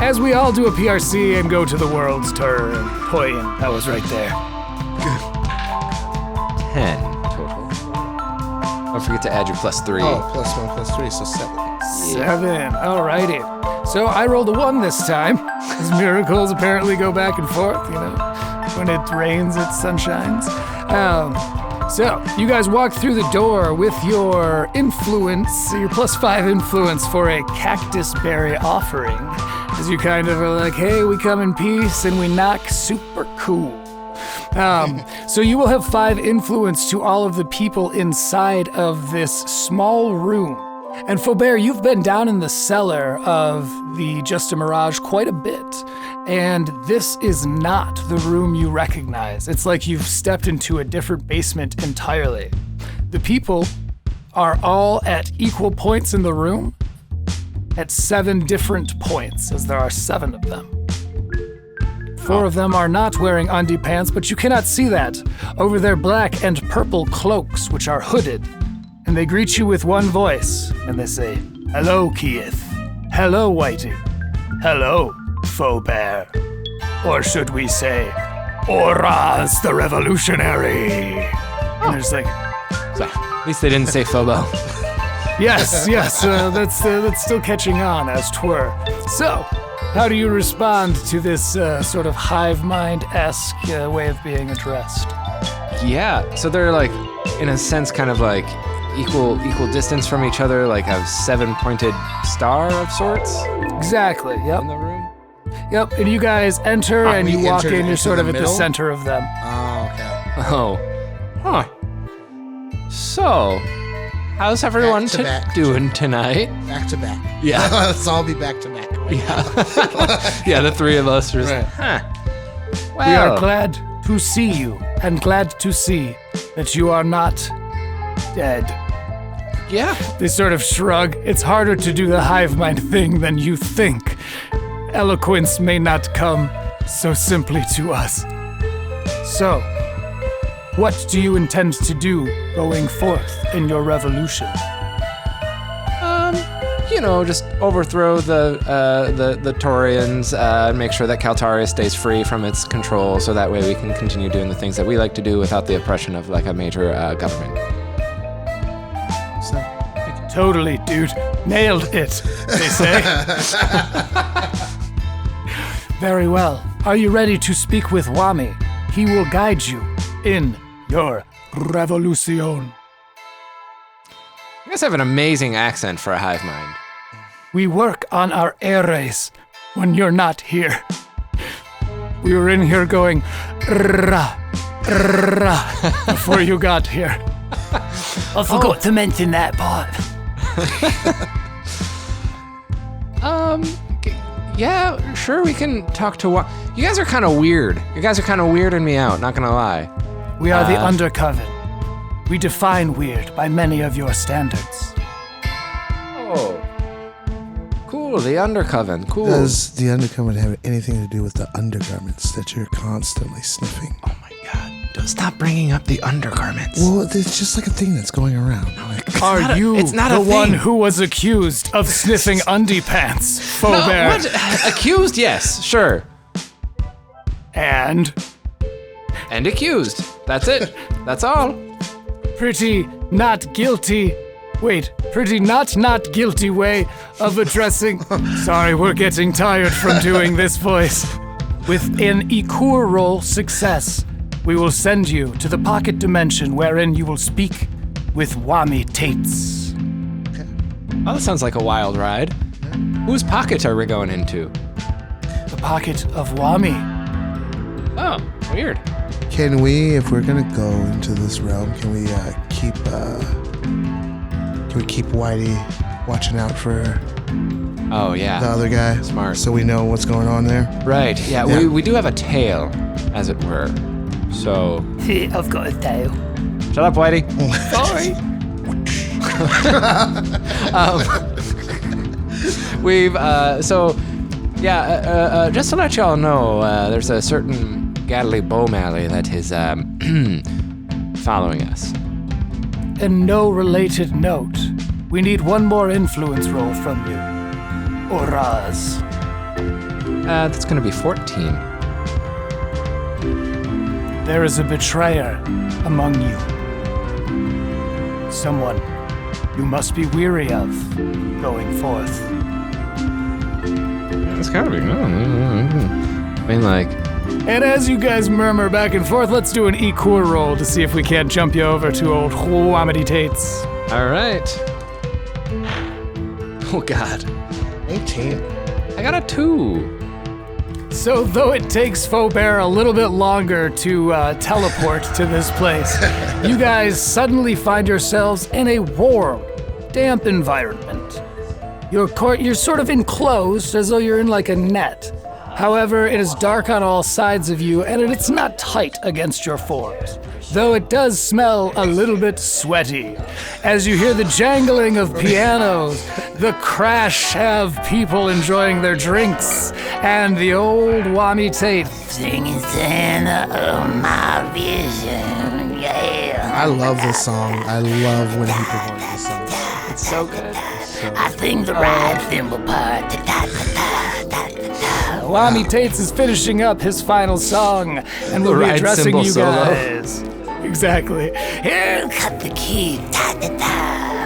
As we all do a PRC and go to the world's turn. Toyin, that was right there. 10 total. Don't forget to add your +3. Oh, plus 1, plus 3, so 7. 7. Alrighty. So I rolled a 1 this time. As miracles apparently go back and forth, you know. When it rains, it sunshines. So you guys walk through the door with your influence, your +5 influence for a cactus berry offering. As you kind of are like, hey, we come in peace and we knock super cool. So you will have 5 influence to all of the people inside of this small room. And Feaubear, you've been down in the cellar of the Just a Mirage quite a bit. And this is not the room you recognize. It's like you've stepped into a different basement entirely. The people are all at equal points in the room, at 7 different points, as there are 7 of them. 4 of them are not wearing undie pants, but you cannot see that over their black and purple cloaks, which are hooded. And they greet you with one voice, and they say, "Hello, Kee'Eeth. Hello, Whitey. Hello, Feaubear. Or should we say, Oraz the Revolutionary." And there's like, At least they didn't say Phobo. yes, that's still catching on, as 'twere. So, how do you respond to this sort of hive mind-esque way of being addressed? Yeah, so they're like, in a sense, kind of like equal distance from each other, like a 7-pointed star of sorts Exactly, yep. in the room. Yep, and you guys enter and you we walk entered in, you're into sort the of at the middle? center of them. Oh, okay. Oh, huh. So, how's everyone to back. doing tonight? Back to back. Yeah. Let's all be back to back. Yeah, the 3 of us are just, Right. huh. We are Well, glad to see you and glad to see that you are not dead. yeah. They sort of shrug. It's harder to do the hive mind thing than you think. Eloquence may not come so simply to us. So, what do you intend to do going forth in your revolution? You know, just overthrow the Taurians, make sure that Caltaro stays free from its control, so that way we can continue doing the things that we like to do without the oppression of like a major government. So, Totally, dude. Nailed it, they say. Very well. Are you ready to speak with Wommy? He will guide you in your revolution. You guys have an amazing accent for a hive mind. We work on our air race when you're not here. We were in here going rah, rah, before you got here. I forgot to mention that part. Yeah, sure, we can talk to what. You guys are kind of weird. You guys are kind of weirding me out, not gonna lie. We are the Undercoven. We define weird by many of your standards. Oh. Cool, the Undercoven. Cool. does the undergarment have anything to do with the undergarments that you're constantly sniffing? Oh my god. Stop bringing up the undergarments. Well, it's just like a thing that's going around. No, Are you it's not the a one thing. who was accused of sniffing undie pants, Feaubear? What? Accused? Yes, sure. And Accused. That's it. That's all. pretty not guilty way of addressing. Sorry, we're getting tired from doing this voice. With an equal success, we will send you to the pocket dimension wherein you will speak with Wommy Tates. Oh, that sounds like a wild ride. Whose pocket are we going into? The pocket of Wommy. Oh, weird. Can we, if we're gonna go into this realm, can we keep Whitey watching out for Oh, yeah. the other guy? Smart. So we know what's going on there. Right, yeah, Yeah. We do have a tail, as it were. So, I've got a tail. shut up, Whitey. Sorry. Just to let y'all know, there's a certain Gadley Bowmalley that is, following us. And no related note, we need one more influence roll from you. Oraz. That's gonna be 14. There is a betrayer among you. Someone you must be weary of going forth. It's gotta be. I mean, like, And as you guys murmur back and forth, let's do an equal roll to see if we can't jump you over to old Wommy Tates. all right. Oh, God. 18. I got a 2. So though it takes Feaubear a little bit longer to teleport to this place, you guys suddenly find yourselves in a warm, damp environment. You're sort of enclosed as though you're in like a net. However, it is dark on all sides of you and it's not tight against your forms, though it does smell a little bit sweaty. As you hear the jangling of pianos, the crash of people enjoying their drinks, and the old Wommy Tate. Singing Santa of my vision, yeah. I love this song. I love when he performs this song. It's so good. I sing the ride cymbal part. Wommy Tates is finishing up his final song, and we'll be ride addressing cymbal you solo. guys. Exactly. Here, cut the key.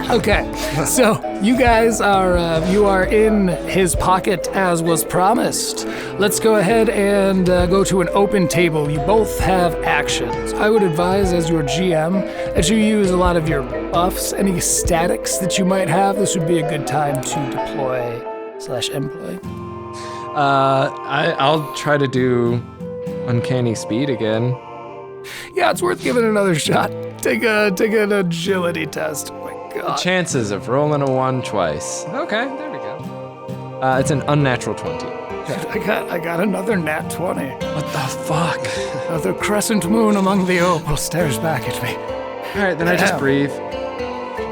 Okay, so you guys are in his pocket as was promised. Let's go ahead and go to an open table. You both have actions. I would advise, as your GM, that you use a lot of your buffs, any statics that you might have. This would be a good time to deploy/employ. I'll try to do uncanny speed again. Yeah, it's worth giving it another shot. Take an agility test. Oh my god. Chances of rolling a 1 twice. Okay, there we go. It's an unnatural 20. I got another nat 20. What the fuck? Another crescent moon among the opal stares back at me. All right, then I just Damn. breathe.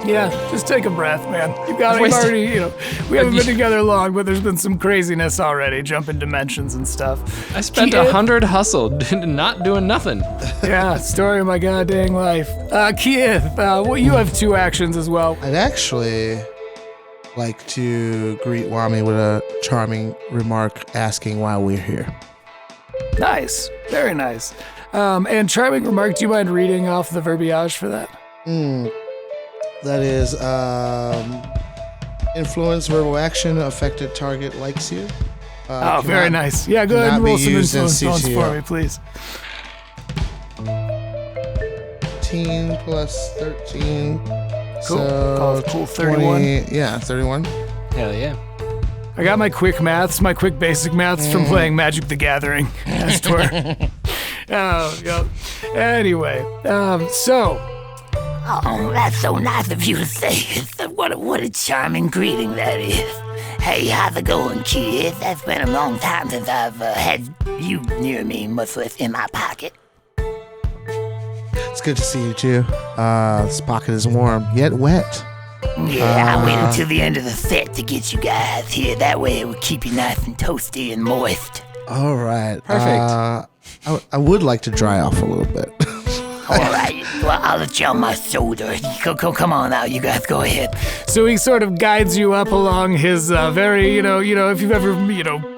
Yeah, just take a breath, man. You've wasted- already, we haven't been together long, but there's been some craziness already, jumping dimensions and stuff. I spent Kee'Eeth- 100 hustle not doing nothing. Yeah, story of my goddamn life. Kee'Eeth, you have 2 actions as well. I'd actually like to greet Wommy with a charming remark asking why we're here. Nice, very nice. And charming remark, do you mind reading off the verbiage for that? That is influence verbal action, affected target likes you. Oh, very cannot- nice. Yeah, go ahead and cannot roll be some used in influence CTO. for me, please. 13 plus 13. Cool. So Cool, 31. 20, yeah, 31. Hell yeah. I got my quick basic maths from playing Magic the Gathering, as it were. Oh, yep. Anyway, so, Oh, that's so nice of you to say. What a charming greeting that is. Hey, how's it going, Kee'Eeth? It's been a long time since I've had you near me, much less in my pocket. It's good to see you too. This pocket is warm, yet wet. Yeah, I waited until the end of the set to get you guys here. That way it would keep you nice and toasty and moist. All right. Perfect. I would like to dry off a little bit. All right. Well, I'll let you on my shoulder. Come on now. You guys go ahead. So he sort of guides you up along his very, if you've ever,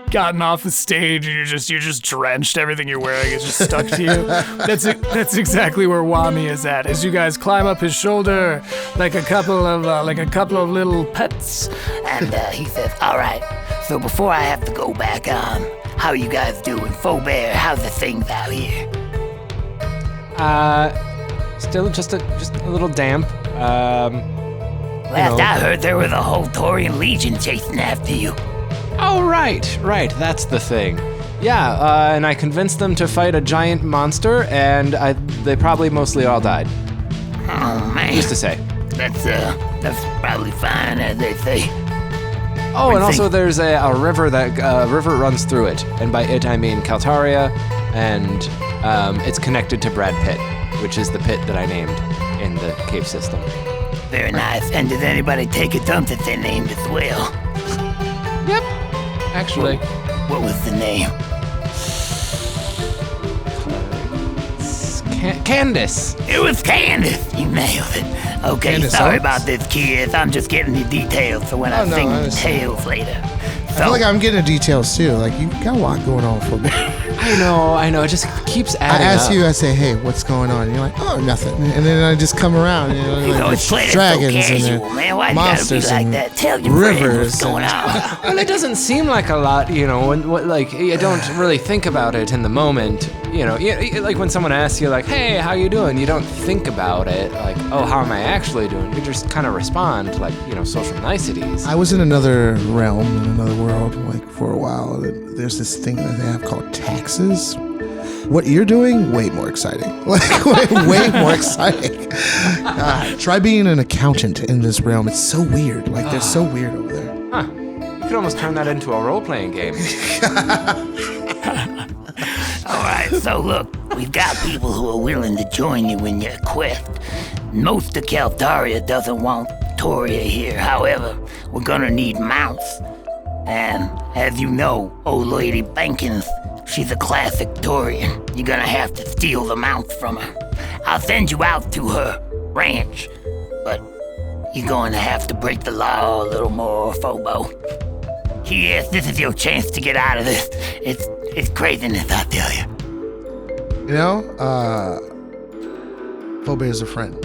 gotten off the stage and you're just drenched, everything you're wearing is just stuck to you. That's exactly where Wommy is at. As you guys climb up his shoulder like a couple of little pets. And he says, all right. So before I have to go back on, how you guys doing? Feaubear, how's the things out here? Still just a little damp. Last I heard, there was a whole Taurian legion chasing after you. Oh, right, that's the thing. Yeah, and I convinced them to fight a giant monster, and they probably mostly all died. Oh, man. Used to say. That's probably fine, as they say. Oh, and also there's a river river runs through it, and by it I mean Caltaro, and it's connected to Brad Pitt, which is the pit that I named in the cave system. Very nice. And did anybody take a dump that they named as well? Yep, actually. What was the name? Candace. It was Candace. You nailed it. Okay, Candace sorry Oaks? about this, kids. I'm just getting the details for when I no, sing I the understand. tales later. I feel like I'm getting the details too. Like you got a lot going on for me. I know. It just keeps I adding ask up. you, I say, hey, what's going on? And you're like, oh, nothing. And then I just come around, You like always play it so dragons casual, and man. Why you gotta be monsters like and that? Tell your friends rivers what's going on. Well, it doesn't seem like a lot, when you don't really think about it in the moment. Like when someone asks you, like, hey, how you doing? You don't think about it, like, oh, how am I actually doing? You just kind of respond, like, social niceties. I was in another realm, in another world, like for a while. And there's this thing that they have called taxes. What you're doing, way more exciting. Like, way more exciting. Try being an accountant in this realm. It's so weird. Like, they're so weird over there. Huh. You could almost turn that into a role-playing game. All right, so look, we've got people who are willing to join you in your quest. Most of Caltaro doesn't want Toria here. However, we're gonna need mounts. And as you know, old lady Bankins, she's a classic Taurian. You're gonna have to steal the mounts from her. I'll send you out to her ranch, but you're going to have to break the law a little more, Phobo. Yes, this is your chance to get out of this. It's craziness, I tell you. Feaubear's a friend.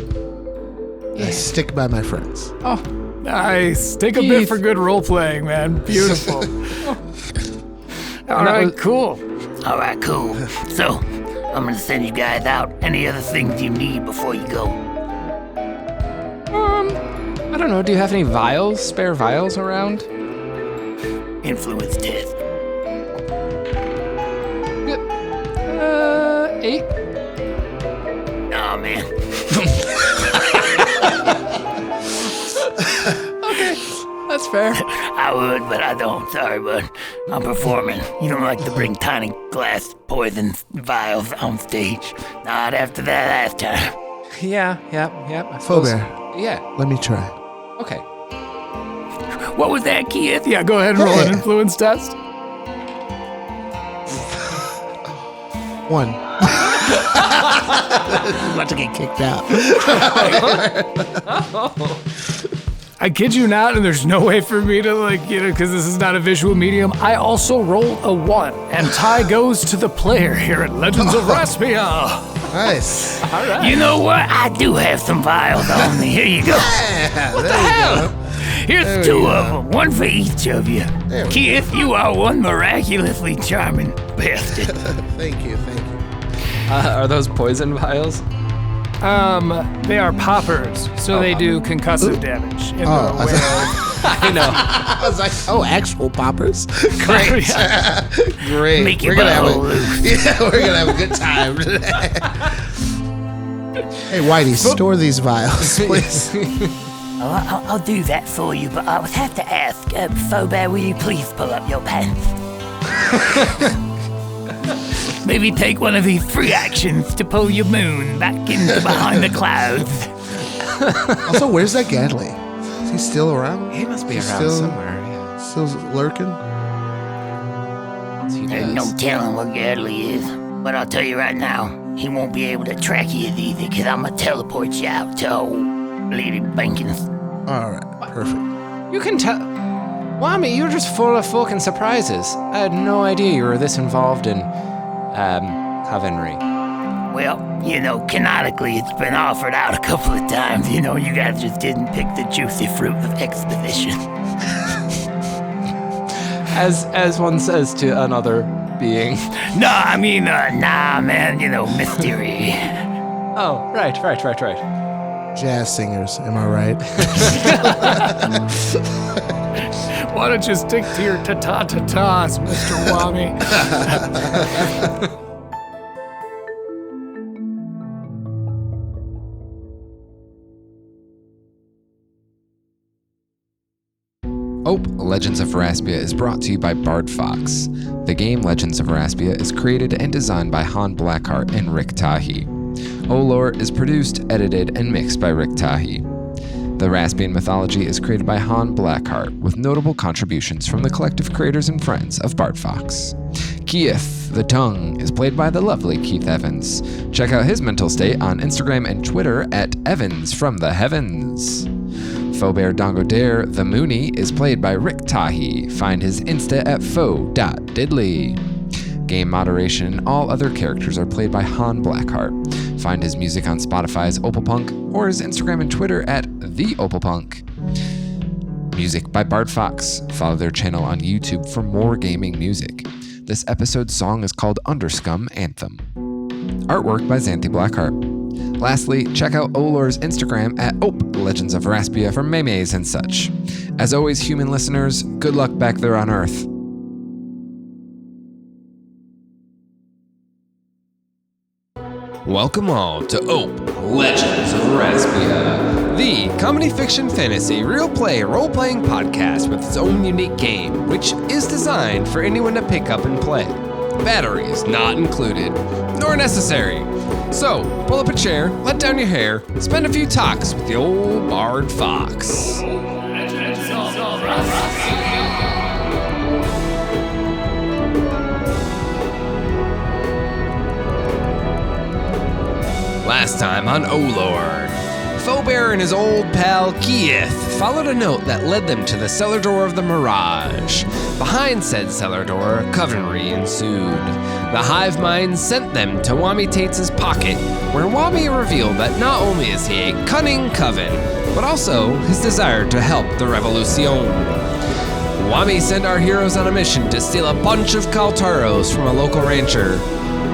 I stick by my friends. Oh, nice. Take a bit for good role playing, man. Beautiful. All right, cool. All right, cool. So, I'm gonna send you guys out. Any other things you need before you go? I don't know. Do you have any spare vials around? Influence test. Yep. 8. Oh, man. Okay, that's fair. I would, but I don't. Sorry, bud. I'm performing. You don't like to bring tiny glass poison vials on stage. Not after that last time. Yeah. I suppose- Feaubear, Yeah. let me try. Okay. What was that, Kee'Eeth? Yeah, go ahead and roll an influence test. 1. I'm about to get kicked out. I kid you not, and there's no way for me to, because this is not a visual medium. I also roll a 1, and tie goes to the player here at Legends of Raspia. Nice. All right. You know what? I do have some vials on me. Here you go. What the hell? Here's 2 of them, one for each of you. Kee'Eeth, you are one miraculously charming bastard. Thank you. Are those poison vials? They are poppers, so they do concussive damage. In the way I know. I was like, actual poppers? Great. Great. Make your We're gonna have butthole loose. we're gonna have a good time today. Hey, Whitey, store these vials, please. I'll do that for you, but I would have to ask, Feaubear, will you please pull up your pants? Maybe take one of these free actions to pull your moon back into behind the clouds. Also, where's that Gadley? Is he still around? He must be He's around somewhere. Yeah. Still lurking? He There's does. no telling what Gadley is, but I'll tell you right now, he won't be able to track you either, because I'm going to teleport you out to old Lady Bankins. All right, perfect. You can tell. Wommy, you're just full of fucking surprises. I had no idea you were this involved in, covenry. Well, canonically, it's been offered out a couple of times. You guys just didn't pick the juicy fruit of exposition. As one says to another being. No, I mean, nah, man, mystery. Oh, right. Jazz singers, am I right? Why don't you stick to your ta-ta-ta-tas, Mr. Wommy? Legends of Raspia is brought to you by Bard Fox. The game Legends of Raspia is created and designed by Han Blackheart and Rick Tahi. Olor is produced, edited, and mixed by Rick Tahi. The Raspian mythology is created by Han Blackheart, with notable contributions from the collective creators and friends of Bard Fox. Kee'Eeth, the Tongue, is played by the lovely Kee'Eeth Evans. Check out his mental state on Instagram and Twitter at Evans from the Heavens. Feaubear Dongodiere, the Mooney, is played by Rick Tahi. Find his Insta at faux.diddly. Game moderation and all other characters are played by Han Blackheart. Find his music on Spotify's Opalpunk or his Instagram and Twitter at the Opalpunk. Music by Bard Fox. Follow their channel on YouTube for more gaming music. This episode's song is called Underscum Anthem. Artwork by Xanthi Blackheart. Lastly, check out Olor's Instagram at Legends of Raspia for memes and such. As always, human listeners, good luck back there on Earth. Welcome all to Legends of Raspia, the comedy fiction fantasy real play role-playing podcast with its own unique game, which is designed for anyone to pick up and play. Batteries not included, nor necessary. So, pull up a chair, let down your hair, spend a few talks with the old Bard Fox. Last time on Olor, Feaubear and his old pal Kee'Eeth followed a note that led them to the cellar door of the Mirage. Behind said cellar door, covenry ensued. The hive mind sent them to Wommy Tates' pocket, where Wommy revealed that not only is he a cunning coven, but also his desire to help the revolution. Wommy sent our heroes on a mission to steal a bunch of Caltaros from a local rancher.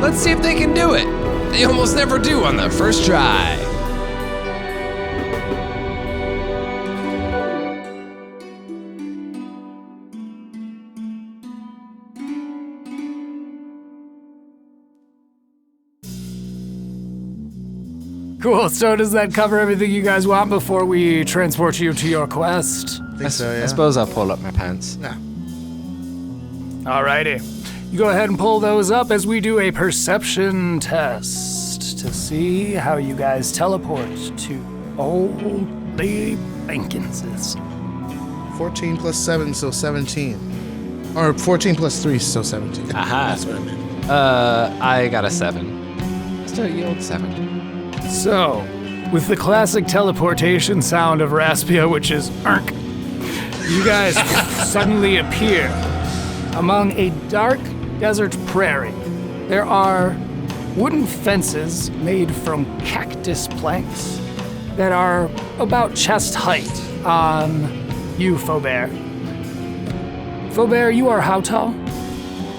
Let's see if they can do it. They almost never do on the first try. Cool, so does that cover everything you guys want before we transport you to your quest? I think so, yeah. I suppose I'll pull up my pants. Yeah. Alrighty. You go ahead and pull those up as we do a perception test to see how you guys teleport to Old Lady Bankins's. 14 plus 7, so 17. Or 14 plus 3, so 17. Aha. That's what I meant. I got a 7. Still yield 7. So, with the classic teleportation sound of Raspia, which is "erk," you guys suddenly appear among a dark desert prairie. There are wooden fences made from cactus planks that are about chest height on you, Feaubear. Feaubear, you are how tall?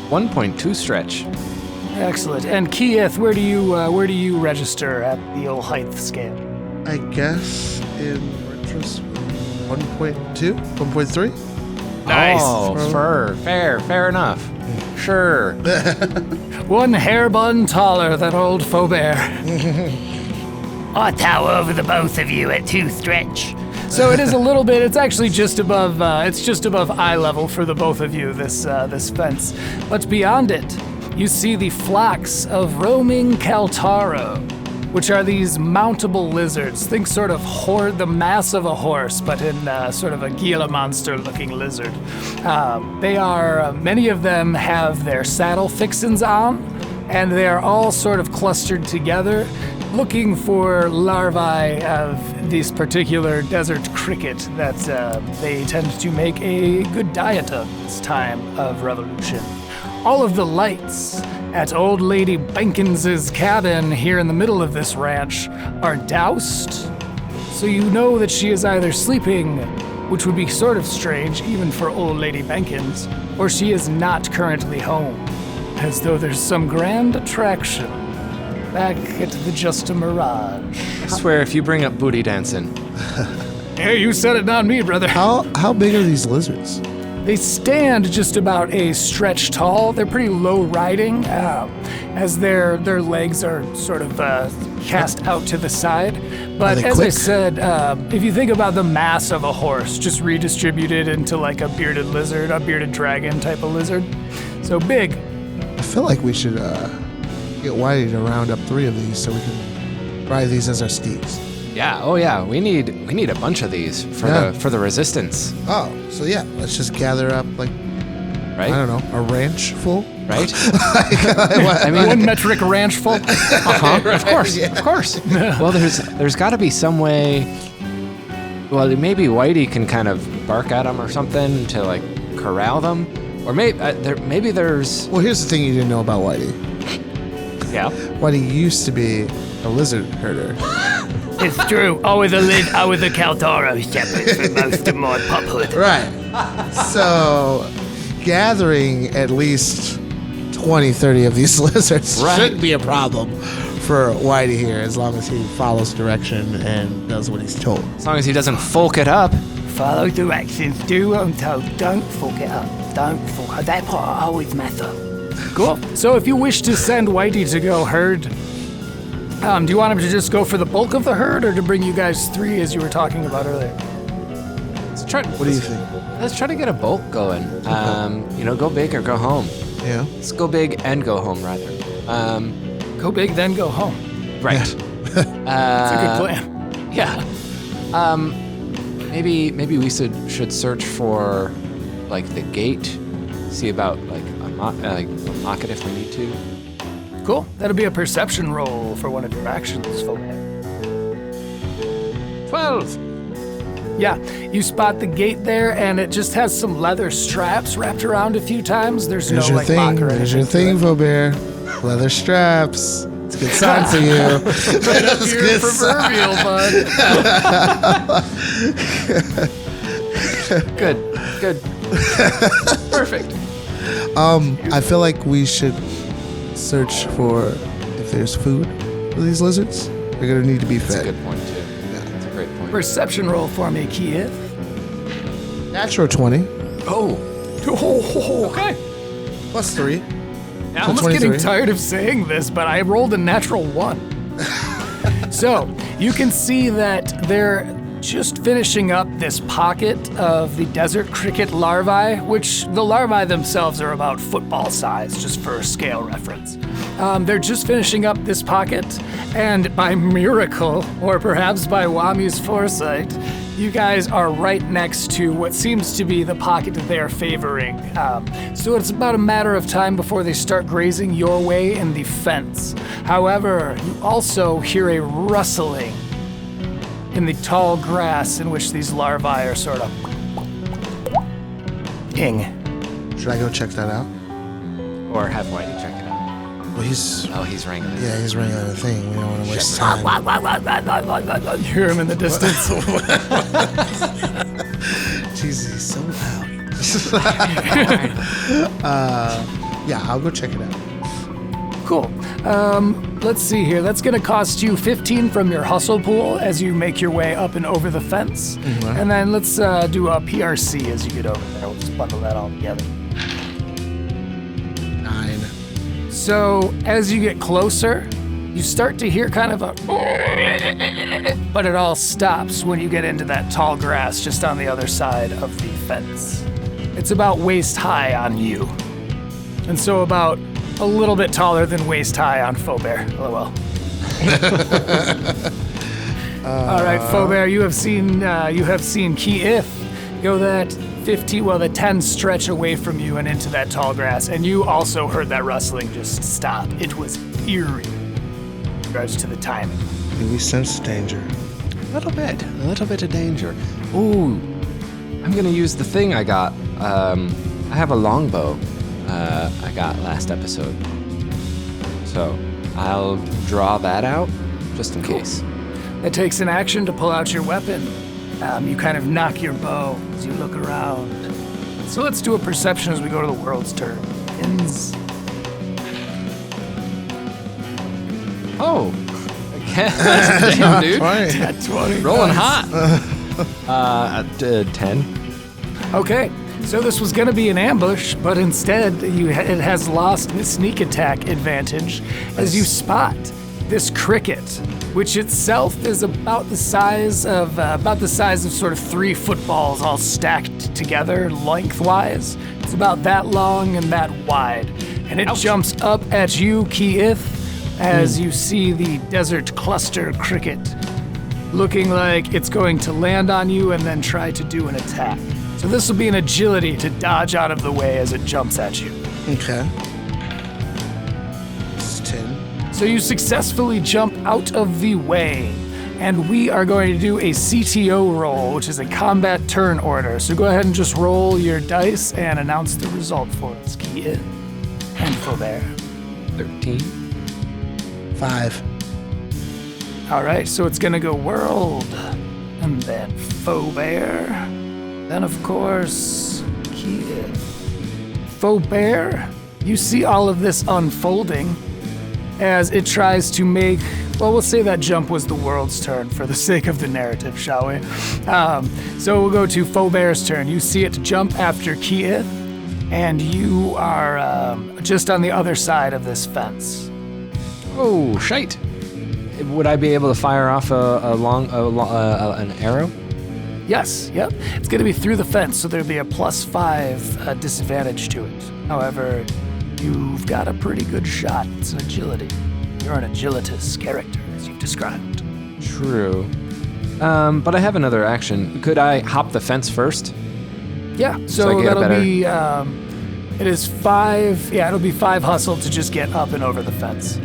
1.2 stretch. Excellent. And Kee'Eeth, where do you register at the old height scale? I guess in retrospect, 1.2? 1.3? Nice. Oh, fair enough. Sure. One hair bun taller than old Feaubear. I tower over the both of you at 2 stretch. So it is a little bit. It's actually just above. It's just above eye level for the both of you. This fence, but beyond it, you see the flocks of roaming Caltaro, which are these mountable lizards. Think sort of the mass of a horse, but in sort of a Gila monster-looking lizard. Many of them have their saddle fixins on, and they are all sort of clustered together, looking for larvae of this particular desert cricket that they tend to make a good diet of this time of revolution. All of the lights at Old Lady Benkins's cabin here in the middle of this ranch are doused, so you know that she is either sleeping, which would be sort of strange even for Old Lady Benkins, or she is not currently home, as though there's some grand attraction back at the Just a Mirage. I swear, if you bring up booty dancing. Hey, you said it, not me, brother. How big are these lizards? They stand just about a stretch tall. They're pretty low riding, as their legs are sort of cast out to the side. But as I said, if you think about the mass of a horse, just redistributed into like a bearded lizard, a bearded dragon type of lizard. So big. I feel like we should get Whitey to round up 3 of these so we can ride these as our steeds. Yeah, oh yeah, we need a bunch of these for the resistance. Oh, so yeah, let's just gather up like, right? I don't know, a ranch full? Right? I mean, 1 metric ranch full? Uh-huh, of course, of course. Well, there's got to be some way, well, maybe Whitey can kind of bark at them or something to like corral them, or maybe there's... Well, here's the thing you didn't know about Whitey. Yeah? Whitey used to be a lizard herder. It's true. I was a Caltaro shepherd for most of my puphood. Right. So, gathering at least 20, 30 of these lizards shouldn't be a problem for Whitey here, as long as he follows direction and does what he's told. As long as he doesn't folk it up. Follow directions, do what I'm told, don't fuck it up. Don't fuck up. That part always matter. Cool. So if you wish to send Whitey to go herd, do you want him to just go for the bulk of the herd, or to bring you guys 3 as you were talking about earlier? What do you think? Let's try to get a bulk going. Go big or go home. Yeah. Let's go big and go home, rather. Go big, then go home. Right. That's a good plan. Yeah. Maybe we should search for like the gate. See about like unlock it if we need to. Cool. That'll be a perception roll for one of your actions, Feaubear. 12. Yeah, you spot the gate there, and it just has some leather straps wrapped around a few times. There's no lock or anything. There's your thing, Feaubear. Leather straps. It's a good sign for you. Right up here, proverbial, bud. Good. Perfect. I feel like we should search for if there's food for these lizards. They're gonna need to be fed. That's a good point too. Yeah, that's a great point. Perception roll for me, Kee'Eeth. Natural 20. Oh. Okay. Plus 3. I'm almost getting tired of saying this, but I rolled a natural 1. So, you can see that they're just finishing up this pocket of the desert cricket larvae, which the larvae themselves are about football size, just for scale reference. They're just finishing up this pocket, and by miracle, or perhaps by Wammy's foresight, you guys are right next to what seems to be the pocket that they are favoring. So it's about a matter of time before they start grazing your way in the fence. However, you also hear a rustling in the tall grass in which these larvae are sort of ing. Should I go check that out? Or have Whitey check it out. Well, he's wrangling. Yeah, he's wrangling the thing. We don't want to waste time. You hear him in the distance. Jesus, he's so loud. Yeah, I'll go check it out. Cool. Let's see here. That's going to cost you 15 from your hustle pool as you make your way up and over the fence. Mm-hmm. And then let's do a PRC as you get over there. We'll just bundle that all together. 9. So as you get closer, you start to hear kind of a... But it all stops when you get into that tall grass just on the other side of the fence. It's about waist high on you. And so about a little bit taller than waist high on Feaubear. Oh well. All right, Feaubear, you have seen Kee'Eeth go that the 10 stretch away from you and into that tall grass, and you also heard that rustling just stop. It was eerie in regards to the timing. Do we sense danger? A little bit of danger. Ooh, I'm gonna use the thing I got. I have a longbow I got last episode. So I'll draw that out just in case. It takes an action to pull out your weapon. You kind of knock your bow as you look around. So let's do a perception as we go to the world's turn. Oh, damn, dude. 20. Rolling hot. 10. Okay, so this was going to be an ambush, but instead it has lost its sneak attack advantage as you spot this cricket, which itself is about the size of sort of 3 footballs all stacked together lengthwise. It's about that long and that wide, and it jumps up at you, Kee'Eeth, as you see the desert cluster cricket, looking like it's going to land on you and then try to do an attack. So this will be an agility to dodge out of the way as it jumps at you. Okay. It's 10. So you successfully jump out of the way, and we are going to do a CTO roll, which is a combat turn order. So go ahead and just roll your dice and announce the result for us, Kee'Eeth and Feaubear. 13. 5. All right, so it's gonna go world, and then Feaubear, then of course Kee'Eeth. Feaubear, you see all of this unfolding as it tries to make. Well, we'll say that jump was the world's turn for the sake of the narrative, shall we? So we'll go to Feaubear's turn. You see it jump after Kee'Eeth, and you are just on the other side of this fence. Oh, shite. Would I be able to fire off an arrow? Yes, yep. It's going to be through the fence, so there'll be a +5 disadvantage to it. However, you've got a pretty good shot. It's an agility. You're an agilitous character, as you've described. True. But I have another action. Could I hop the fence first? Yeah, so that'll be, it is 5, it'll be 5 hustle to just get up and over the fence.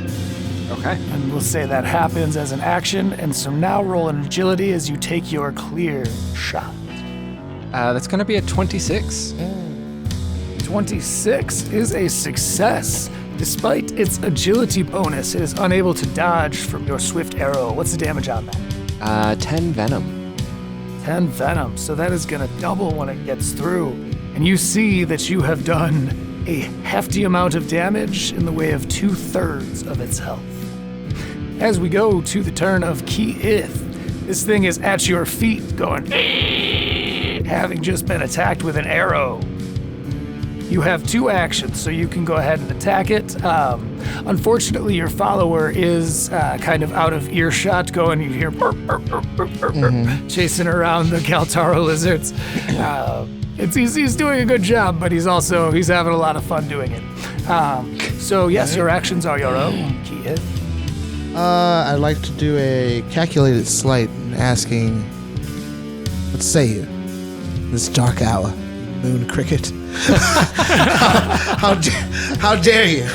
Okay. And we'll say that happens as an action, and so now roll an agility as you take your clear shot. That's going to be a 26. 26 is a success. Despite its agility bonus, it is unable to dodge from your swift arrow. What's the damage on that? 10 venom. 10 venom, so that is going to double when it gets through. And you see that you have done a hefty amount of damage in the way of 2/3 of its health. As we go to the turn of Kee'Eeth, this thing is at your feet going, having just been attacked with an arrow. You have 2 actions, so you can go ahead and attack it. Unfortunately, your follower is kind of out of earshot going, you hear burp, burp, burp, burp, burp, burp, chasing around the Caltaro lizards. He's doing a good job, but he's having a lot of fun doing it. So yes, your actions are your own, Kee'Eeth. I'd like to do a calculated sleight asking, what say you, this dark hour, moon cricket? How dare you?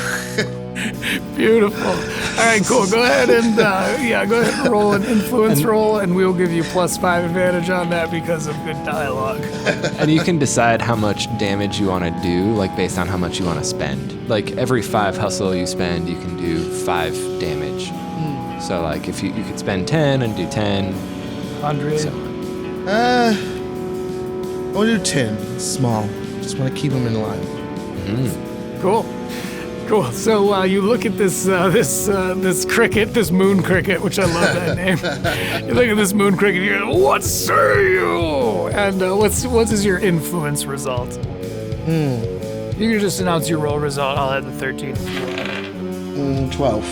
Beautiful. All right, cool. Go ahead and roll an influence roll, and we'll give you +5 advantage on that because of good dialogue. And you can decide how much damage you want to do, like based on how much you want to spend. Like every 5 hustle you spend, you can do 5 damage. So like if you could spend 10 and do 10. 100. So. I'll do 10. It's small. Just want to keep them in line. Cool. So you look at this cricket, this moon cricket, which I love that name. You look at this moon cricket, you go, "What say you?" And what is your influence result? You can just announce your roll result. I'll add the 13 if you want. 12.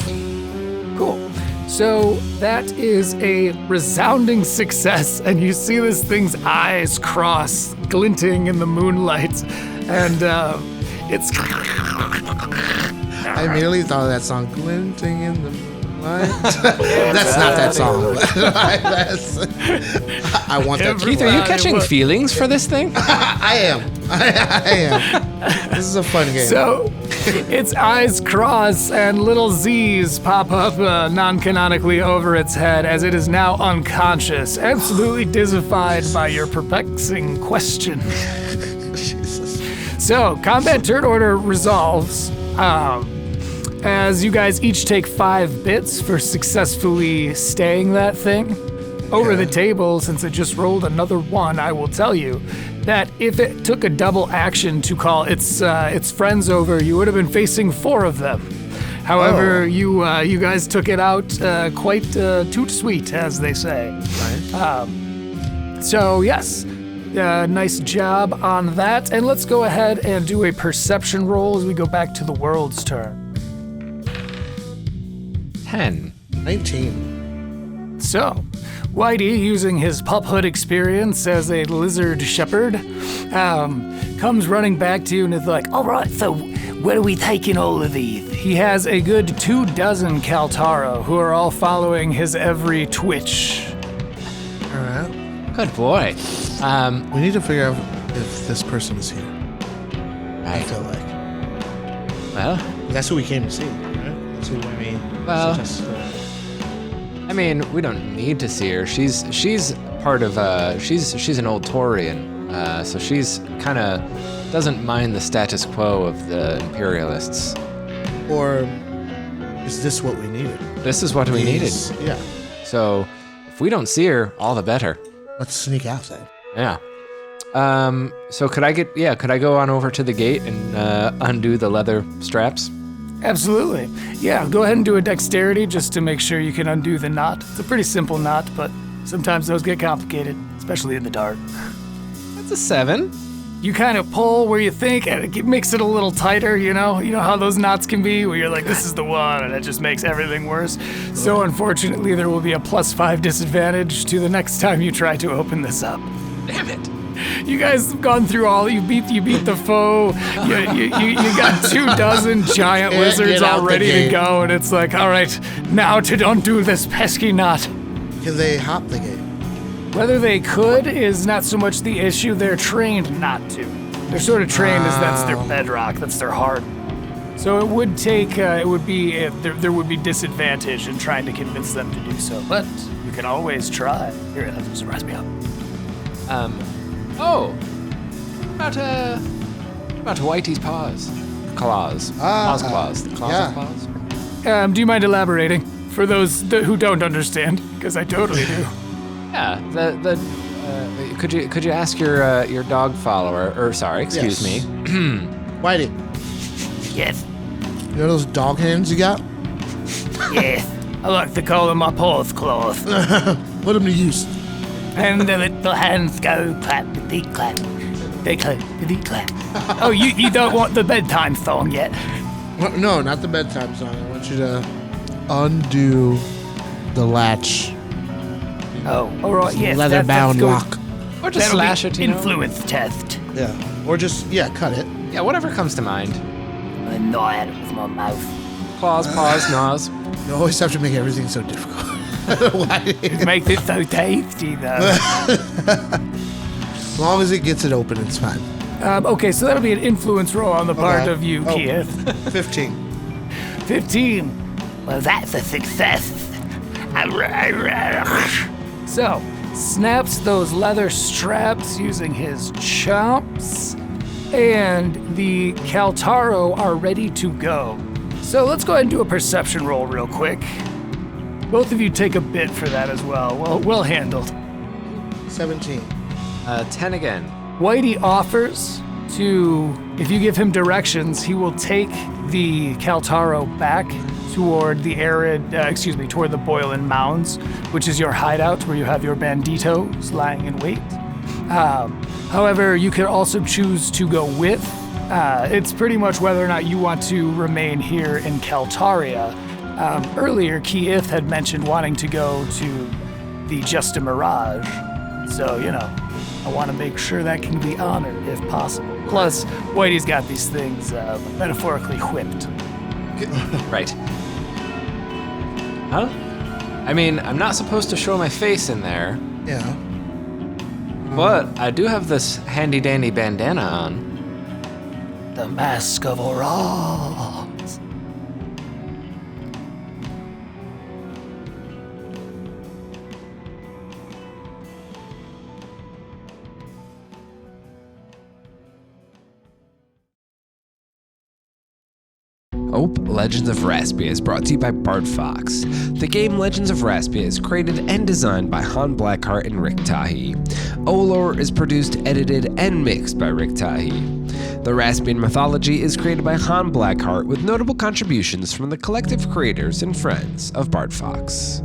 Cool. So that is a resounding success, and you see this thing's eyes cross, glinting in the moonlight, and it's. I immediately thought of that song, "Glinting in the Moon." That's not that song. I want that. Keith, are you catching feelings for this thing? I am. I am. This is a fun game. So, its eyes cross and little Z's pop up non-canonically over its head as it is now unconscious, absolutely dizzified by your perplexing question. Jesus. So, combat turn order resolves as you guys each take 5 bits for successfully staying that thing. Over the table, since it just rolled another 1, I will tell you that if it took a double action to call its friends over, you would have been facing 4 of them. However, you guys took it out quite toot sweet, as they say. Right. So yes, nice job on that. And let's go ahead and do a perception roll as we go back to the world's turn. 10. 19. So, Whitey, using his puphood experience as a lizard shepherd, comes running back to you and is like, All right, so where are we taking all of these? he has a good 24 Caltaro who are all following his every twitch. All right. Good boy. We need to figure out if this person is here. I Right. feel like. Well, That's who we came to see, right? That's who we Well- suggested. I mean, we don't need to see her. She's part of she's an old Taurian, so she's kind of doesn't mind the status quo of the imperialists. Or is this what we needed? This is what we needed. These- Yeah. So if we don't see her, all the better. Let's sneak out then. Yeah. So could I go on over to the gate and undo the leather straps? Absolutely. Yeah, go ahead and do a dexterity just to make sure you can undo the knot. It's a pretty simple knot, but sometimes those get complicated, especially in the dark. That's a 7. You kind of pull where you think, and it makes it a little tighter, you know? You know how those knots can be, where you're like, this is the one, and it just makes everything worse. So unfortunately, there will be a +5 disadvantage to the next time you try to open this up. Damn it. You guys have gone through all. You beat the foe. You got 24 giant lizards Get out all the ready to gate. go, and it's like, all right, now to undo this pesky knot. Can they hop the gate? Whether they could is not so much the issue. They're trained not to. They're sort of trained as that's their bedrock. That's their heart. So it would take. There would be disadvantage in trying to convince them to do so. But you can always try. Here, that just reminds me up. Oh. About Whitey's paws. Claws. Paws claws. The claws yeah. of claws. Do you mind elaborating for those who don't understand? Because I totally do. Yeah. Could you ask your dog follower, or sorry, excuse Yes. me. Whitey, Yes, you know those dog hands you got? yes. I like to call them my paws claws. Put them to use. And the little hands go clap, dee clap. They clap, dee clap. Oh, you don't want the bedtime song yet? No, not the bedtime song. I want you to undo the latch. Oh, all right, yes. Leather bound good. lock. Or just That'll slash be it, you know? influence test. Yeah. Or just, cut it. Yeah, whatever comes to mind. I know I had it with my mouth. Claws, paws, gnaws. You always have to make everything so difficult. Why? It makes it so tasty, though. As long as it gets it open, it's fine. Okay, so that'll be an influence roll on the part Okay. of you, Oh. Kee'Eeth. 15. 15. Well, that's a success. So, snaps those leather straps using his chomps, and the Caltaro are ready to go. So let's go ahead and do a perception roll real quick. Both of you take a bit for that as well. Well handled. 17. 10 again. Whitey offers to, if you give him directions, he will take the Caltaro back toward the toward the Boylan Mounds, which is your hideout where you have your banditos lying in wait. However, you could also choose to go with. It's pretty much whether or not you want to remain here in Caltaria. Earlier, Kee'Eeth had mentioned wanting to go to the Just a Mirage. So, I want to make sure that can be honored if possible. Plus, Whitey's got these things metaphorically whipped. Right. Huh? I mean, I'm not supposed to show my face in there, Yeah. but I do have this handy-dandy bandana on. The Mask of Oraz. Ope Legends of Raspia is brought to you by Bart Fox. The game Legends of Raspia is created and designed by Han Blackheart and Rick Tahi. Olor is produced, edited, and mixed by Rick Tahi. The Raspian mythology is created by Han Blackheart with notable contributions from the collective creators and friends of Bart Fox.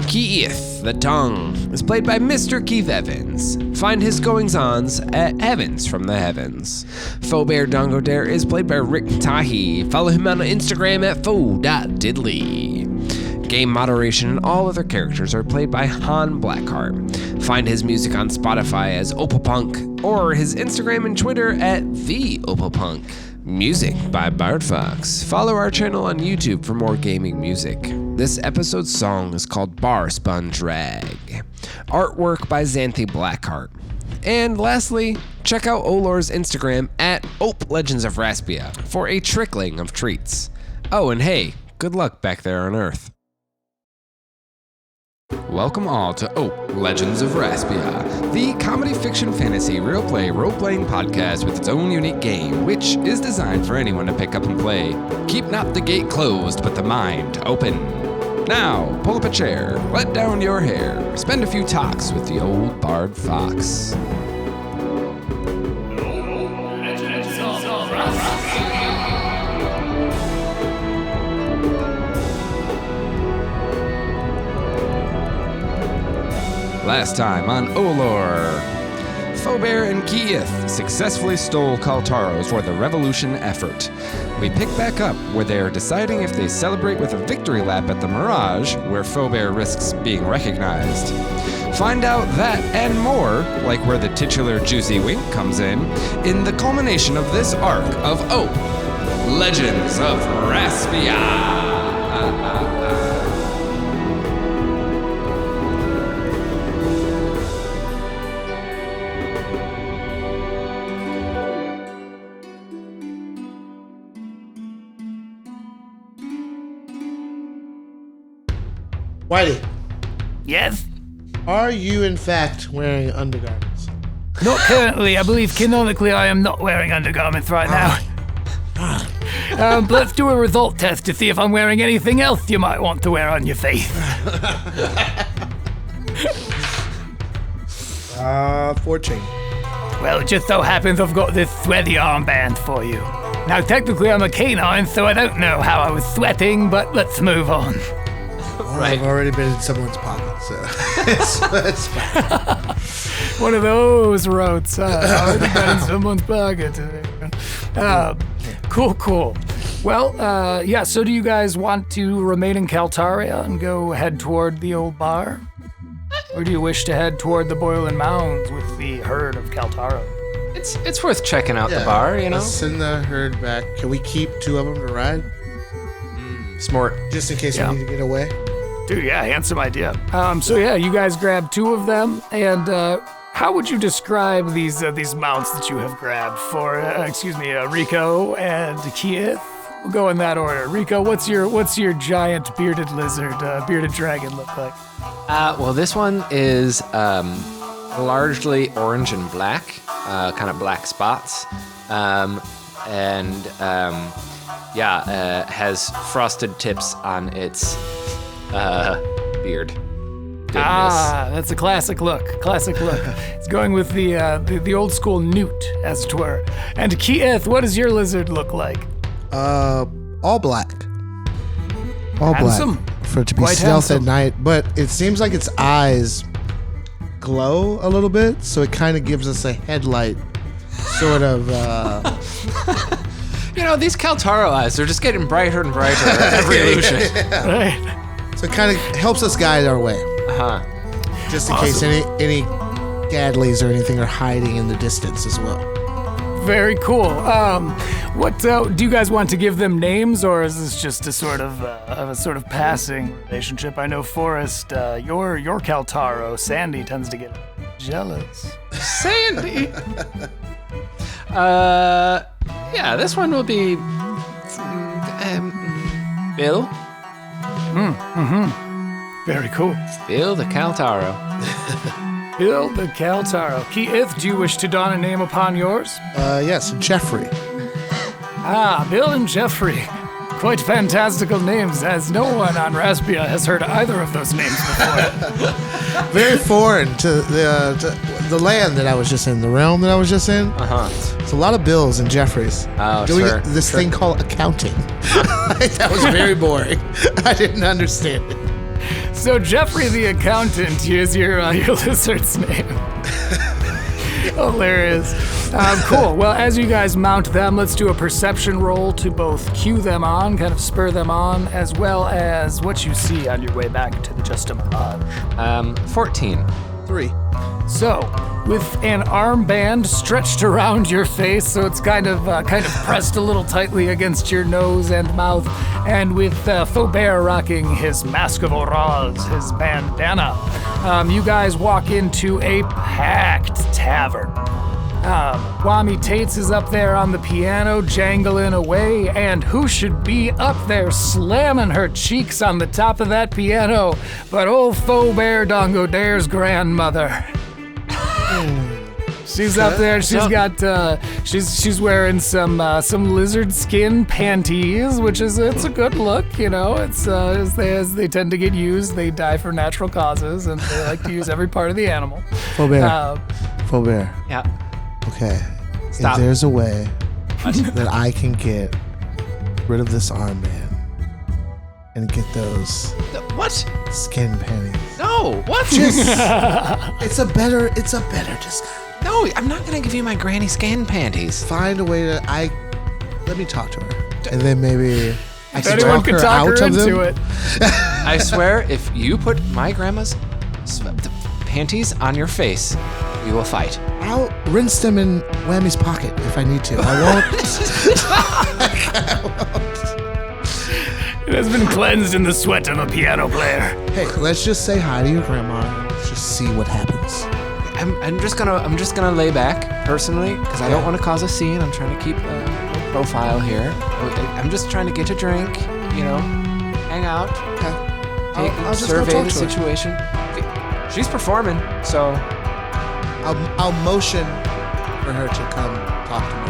Kee'Eeth, the Tongue, is played by Mr. Keith Evans. Find his goings-ons at Evans from the Heavens. Feaubear Dongodiere is played by Rick Tahi. Follow him on Instagram at fo.diddly. Game moderation and all other characters are played by Han Blackheart. Find his music on Spotify as Opalpunk or his Instagram and Twitter at TheOpalpunk. Music by Bart Fox. Follow our channel on YouTube for more gaming music. This episode's song is called Bar Sponge Rag. Artwork by Xanthi Blackheart. And lastly, check out Olor's Instagram at Ope Legends of Raspia for a trickling of treats. Oh, and hey, good luck back there on Earth. Welcome all to Ope Legends of Raspia, the comedy fiction fantasy real play role-playing podcast with its own unique game, which is designed for anyone to pick up and play. Keep not the gate closed, but the mind open. Now, pull up a chair, let down your hair, spend a few talks with the old Bard Fox. Last time on Olor, Feaubear and Kee'Eeth successfully stole Caltaro for the revolution effort. We pick back up where they are deciding if they celebrate with a victory lap at the Mirage, where Feaubear risks being recognized. Find out that and more, like where the titular Juicy Wink comes in the culmination of this arc of Ope, Legends of Raspia. Whitey, Yes? are you in fact wearing undergarments? Not currently. I believe canonically I am not wearing undergarments right now. But let's do a result test to see if I'm wearing anything else you might want to wear on your face. 14. Well, it just so happens I've got this sweaty armband for you. Now, technically I'm a canine, so I don't know how I was sweating, but let's move on. Well, I've already been in someone's pocket, so it's fine. One of those roads. Already been in someone's pocket. Cool. Well, yeah, so do you guys want to remain in Caltaro and go head toward the old bar? Or do you wish to head toward the Boiling Mounds with the herd of Caltaro? It's worth checking out the bar, you know? Let's send the herd back. Can we keep 2 of them to ride? Smart. Just in case we need to get away? Dude, yeah, handsome idea. So yeah, you guys grab 2 of them, and how would you describe these mounts that you have grabbed for, Rico and Kee'Eeth? We'll go in that order. Rico, what's your giant bearded lizard, bearded dragon look like? Well, this one is largely orange and black, kind of black spots, has frosted tips on its beard. Goodness. That's a classic look. It's going with the old school newt, as it were. And Kee'Eeth, what does your lizard look like? All black. All Handsome. black. For it to be Quite stealth handsome. at night, but it seems like its eyes glow a little bit, so it kind of gives us a headlight sort of. You know, these Caltaro eyes, they're just getting brighter and brighter every illusion. Right. So it kind of helps us guide our way. Uh-huh. Just in case any gadleys or anything are hiding in the distance as well. Very cool. What do you guys want to give them names, or is this just a sort of passing relationship? I know Forrest, your Caltaro, Sandy tends to get jealous. Sandy. Yeah, this one will be Bill. Very cool. Bill the Caltaro. Bill the Caltaro. Kee'Eeth, do you wish to don a name upon yours? Yes, Jeffrey. Bill and Jeffrey. Quite fantastical names, as no one on Raspia has heard either of those names before. Very foreign to the land that I was just in, the realm that I was just in. It's a lot of Bills and Jeffreys. Oh, Doing sure. this thing called accounting. That was very boring. I didn't understand it. So Jeffrey the accountant is your lizard's name. Hilarious. Cool. Well, as you guys mount them, let's do a perception roll to both cue them on, kind of spur them on, as well as what you see on your way back to the Just a Mirage. 14. 3. So, with an armband stretched around your face, so it's kind of pressed a little tightly against your nose and mouth, and with Feaubear rocking his mask of Orals, his bandana, you guys walk into a packed tavern. Wommy Tates is up there on the piano, jangling away, and who should be up there slamming her cheeks on the top of that piano but old Feaubear Dongodiere's grandmother. She's up there. She's got. She's wearing some lizard skin panties, which is it's a good look. You know, it's as they tend to get used. They die for natural causes, and they like to use every part of the animal. Feaubear. Feaubear. Yeah. Okay. Stop. If there's a way that I can get rid of this armband and get those What? skin panties. No. What? It's a better disguise. No, I'm not gonna give you my granny skin panties. Find a way to let me talk to her, and then maybe I can Anyone talk can her talk out her of into them. it. I swear, if you put my grandma's panties on your face, we will fight. I'll rinse them in Whammy's pocket if I need to. I won't. It has been cleansed in the sweat of a piano player. Hey, let's just say hi to your grandma. Let's just see what happens. I'm just gonna lay back personally because I don't want to cause a scene. I'm trying to keep a profile here. I'm just trying to get a drink, you know, hang out, I'll just go survey talk the to her. situation. She's performing, so I'll motion for her to come talk to me.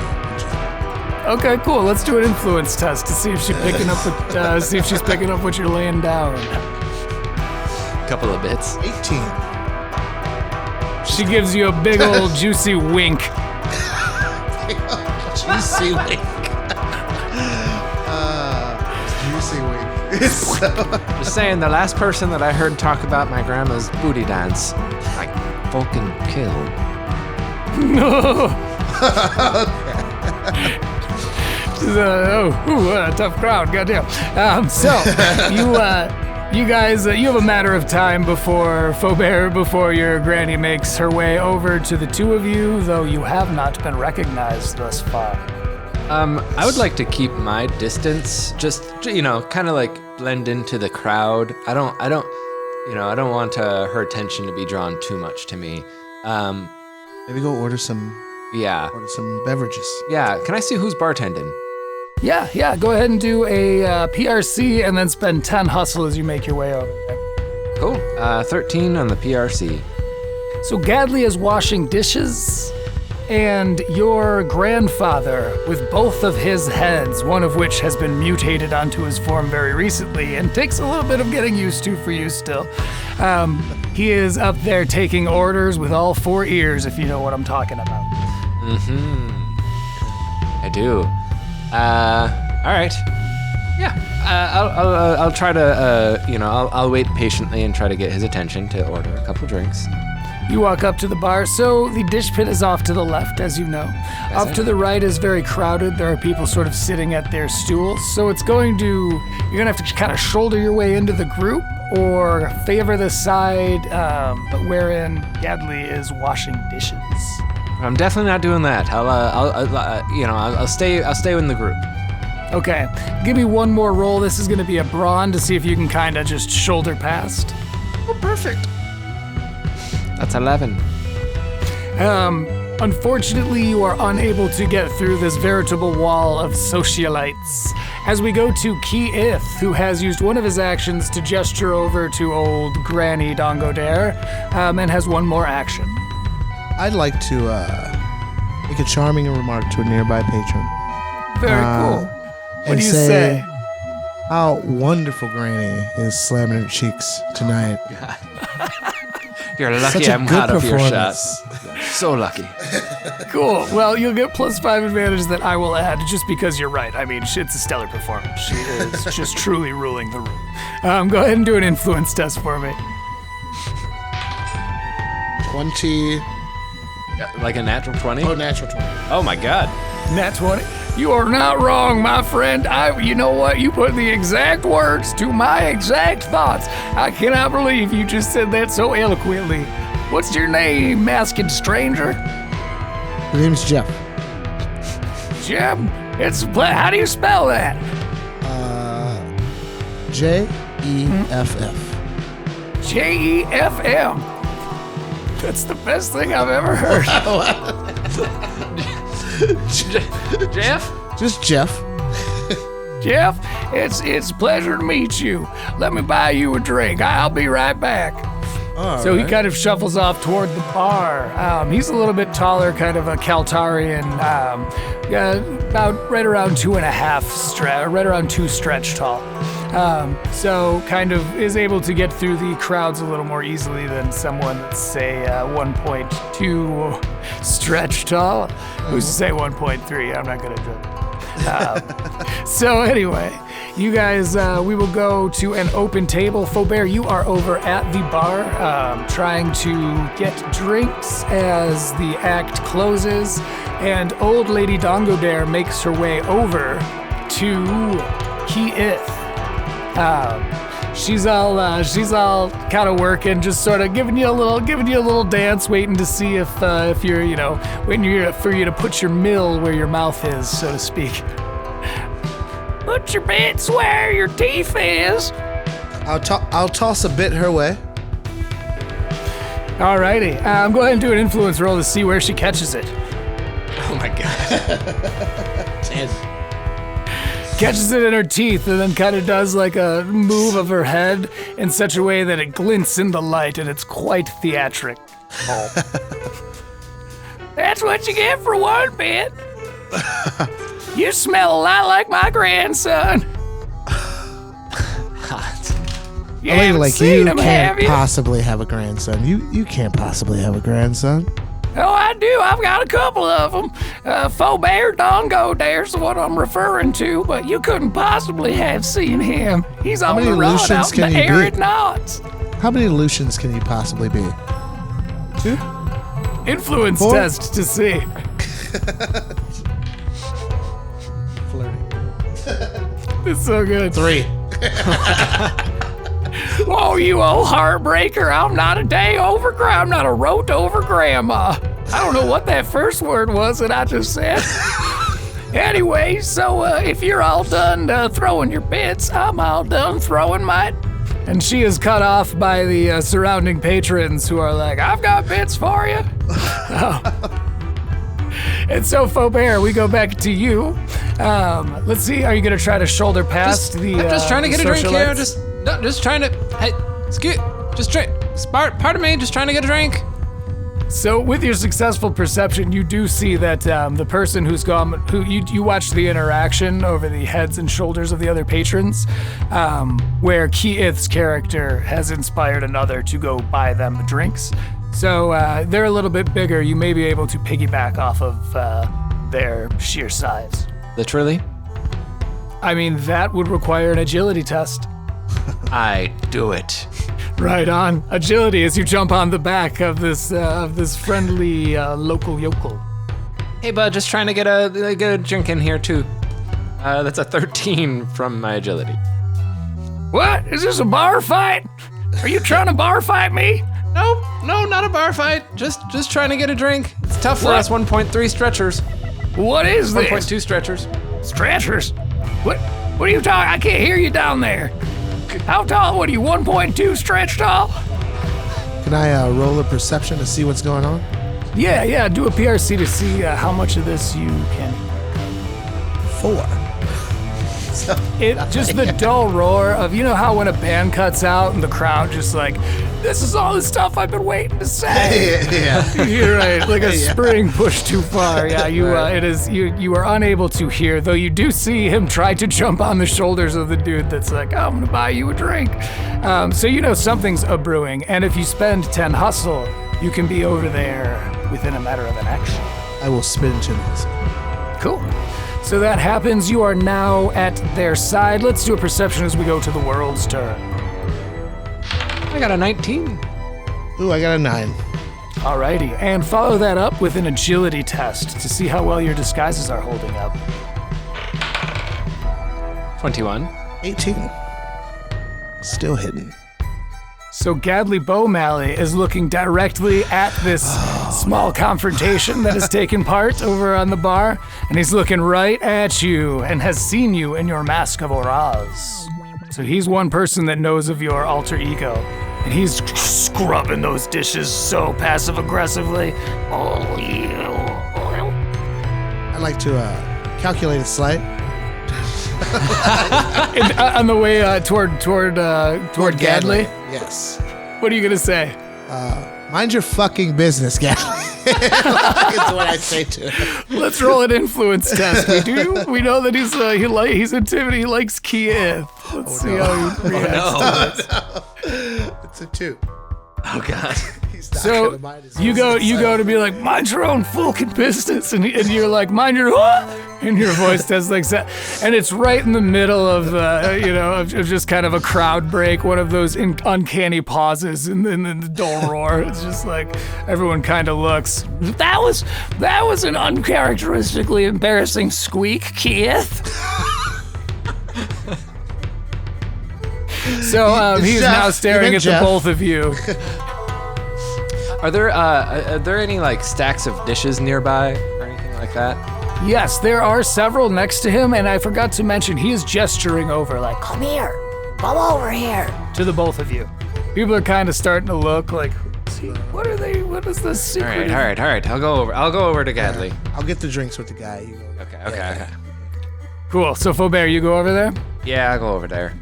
Okay, cool. Let's do an influence test to see if she's picking up what you're laying down. a couple of bits. 18. She gives you a big old juicy wink. Juicy wink. Juicy wink. Just saying, the last person that I heard talk about my grandma's booty dance, I fucking killed. What a tough crowd, goddamn. So, you guys, you have a matter of time before your granny makes her way over to the two of you, though you have not been recognized thus far. I would like to keep my distance, just, you know, kind of like blend into the crowd. I don't want her attention to be drawn too much to me. Maybe go order some beverages. Yeah, can I see who's bartending? Yeah, go ahead and do a PRC and then spend 10 hustle as you make your way over there. Cool. 13 on the PRC. So Gadley is washing dishes, and your grandfather, with both of his heads, one of which has been mutated onto his form very recently and takes a little bit of getting used to for you still. He is up there taking orders with all 4 ears, if you know what I'm talking about. I do. All right. Yeah. I'll try to, I'll wait patiently and try to get his attention to order a couple drinks. You walk up to the bar. So the dish pit is off to the left, as you know. Off to the right is very crowded. There are people sort of sitting at their stools. So you're going to have to kind of shoulder your way into the group or favor the side wherein Gadley is washing dishes. I'm definitely not doing that. I'll stay in the group. Okay, give me one more roll. This is going to be a brawn to see if you can kind of just shoulder past. Oh, perfect. That's 11. Unfortunately, you are unable to get through this veritable wall of socialites. As we go to Kee'Eeth, who has used one of his actions to gesture over to old Granny Dongodiere, and has one more action. I'd like to make a charming remark to a nearby patron. Very cool. What do you say? How wonderful Granny is slamming her cheeks tonight. You're lucky Such a I'm good hot off your shot. performance. So lucky. Cool. Well, you'll get +5 advantage that I will add just because you're right. I mean, it's a stellar performance. She is just truly ruling the room. Go ahead and do an influence test for me. 20. Like a natural 20? Oh, natural 20. Oh my god. Nat 20. You are not wrong, my friend. You know what? You put the exact words to my exact thoughts. I cannot believe you just said that so eloquently. What's your name, masked stranger? His name's Jeff. Jeff? How do you spell that? Jeff. Jeff. That's the best thing I've ever heard. Jeff? Just Jeff. Jeff, it's a pleasure to meet you. Let me buy you a drink. I'll be right back. So he kind of shuffles off toward the bar. He's a little bit taller, kind of a Caltarian, about right around 2.5 right around 2 stretch tall. So kind of is able to get through the crowds a little more easily than someone that's, say, 1.2 stretch tall. Who's to say 1.3? I'm not gonna joke. So anyway, you guys, we will go to an open table. Feaubear, you are over at the bar, trying to get drinks as the act closes, and old lady Dongodiere makes her way over to Kee'Eeth. She's all kind of working, just sort of giving you a little dance, waiting to see if you're, for you to put your mill where your mouth is, so to speak. Put your bits where your teeth is. I'll toss a bit her way. Alrighty, go ahead and do an influence roll to see where she catches it. Oh my god. 10. Catches it in her teeth and then kind of does like a move of her head in such a way that it glints in the light, and it's quite theatric. That's what you get for one bit. You smell a lot like my grandson. You haven't seen him, have you? Possibly have a grandson. You can't possibly have a grandson. Oh, I do. I've got a couple of them. Feaubear Dongodiere is what I'm referring to, but you couldn't possibly have seen him. He's on the road out in the arid knots. How many Lucians can you possibly be? 2? Influence 4? test to see. Flirting. It's so good. 3. Oh, you old heartbreaker. I'm not a rote over grandma. I don't know what that first word was that I just said. Anyway, so if you're all done throwing your bits, I'm all done throwing mine. And she is cut off by the surrounding patrons who are like, I've got bits for you. And so, Feaubear, we go back to you. Let's see, are you going to try to shoulder past I'm just trying to get a drink here. socialites? Just trying to. Hey, just drink. Pardon me, just trying to get a drink. So, with your successful perception, you do see that the person who's gone, you watched the interaction over the heads and shoulders of the other patrons, where Kee'Eeth's character has inspired another to go buy them drinks. So they're a little bit bigger. You may be able to piggyback off of their sheer size. Literally? I mean, that would require an agility test. I do it. Right on. Agility as you jump on the back of this friendly local yokel. Hey, bud, just trying to get a drink in here too. That's a 13 from my agility. What? Is this a bar fight? Are you trying to bar fight me? No, not a bar fight. Just trying to get a drink. tough for us 1.3 stretchers. What is this? 1.2 stretchers. Stretchers? What are you talking? I can't hear you down there. How tall? What are you, 1.2 stretch tall? Can I roll a perception to see what's going on? Yeah, do a PRC to see how much of this you can. 4. Just the dull roar of, you know how when a band cuts out and the crowd just like, this is all the stuff I've been waiting to say. Yeah. You're right, like a spring pushed too far. Yeah, you are unable to hear, though you do see him try to jump on the shoulders of the dude that's like, I'm gonna buy you a drink. So you know something's a-brewing, and if you spend 10 hustle, you can be over there within a matter of an action. I will spin 10 hustle. Cool. So that happens. You are now at their side. Let's do a perception as we go to the world's turn. I got a 19. Ooh, I got a 9. Alrighty, and follow that up with an agility test to see how well your disguises are holding up. 21. 18. Still hidden. So Gadley Bowmalley is looking directly at this small confrontation that has taken part over on the bar, and he's looking right at you and has seen you in your mask of Oraz. So he's one person that knows of your alter ego, and he's scrubbing those dishes so passive-aggressively. I'd like to calculate a slight. On the way toward Gadley. Yes. What are you gonna say? Mind your fucking business, Gadley. That's what I say to him. Let's roll an influence test. We know that he's intimidating. He likes Kee'Eeth. Let's see how he reacts to this. It's a 2. Oh, God. He's not So gonna mind his you business. go to be like, mind your own fucking business, and you're like, mind your what? And your voice does like that, and it's right in the middle of of just kind of a crowd break, one of those uncanny pauses in the dull roar. It's just like everyone kind of looks. That was an uncharacteristically embarrassing squeak, Kee'Eeth. So he's Jeff, now staring even at Jeff. the both of you. Are there any like stacks of dishes nearby or anything like that? Yes, there are several next to him, and I forgot to mention he is gesturing over, like, Come here. Come over here. to the both of you. People are kind of starting to look like, what are they? What is the secret? All right. I'll go over to Gadley. I'll get the drinks with the guy. You go. Okay. Cool. So Feaubear, you go over there. Yeah, I'll go over there.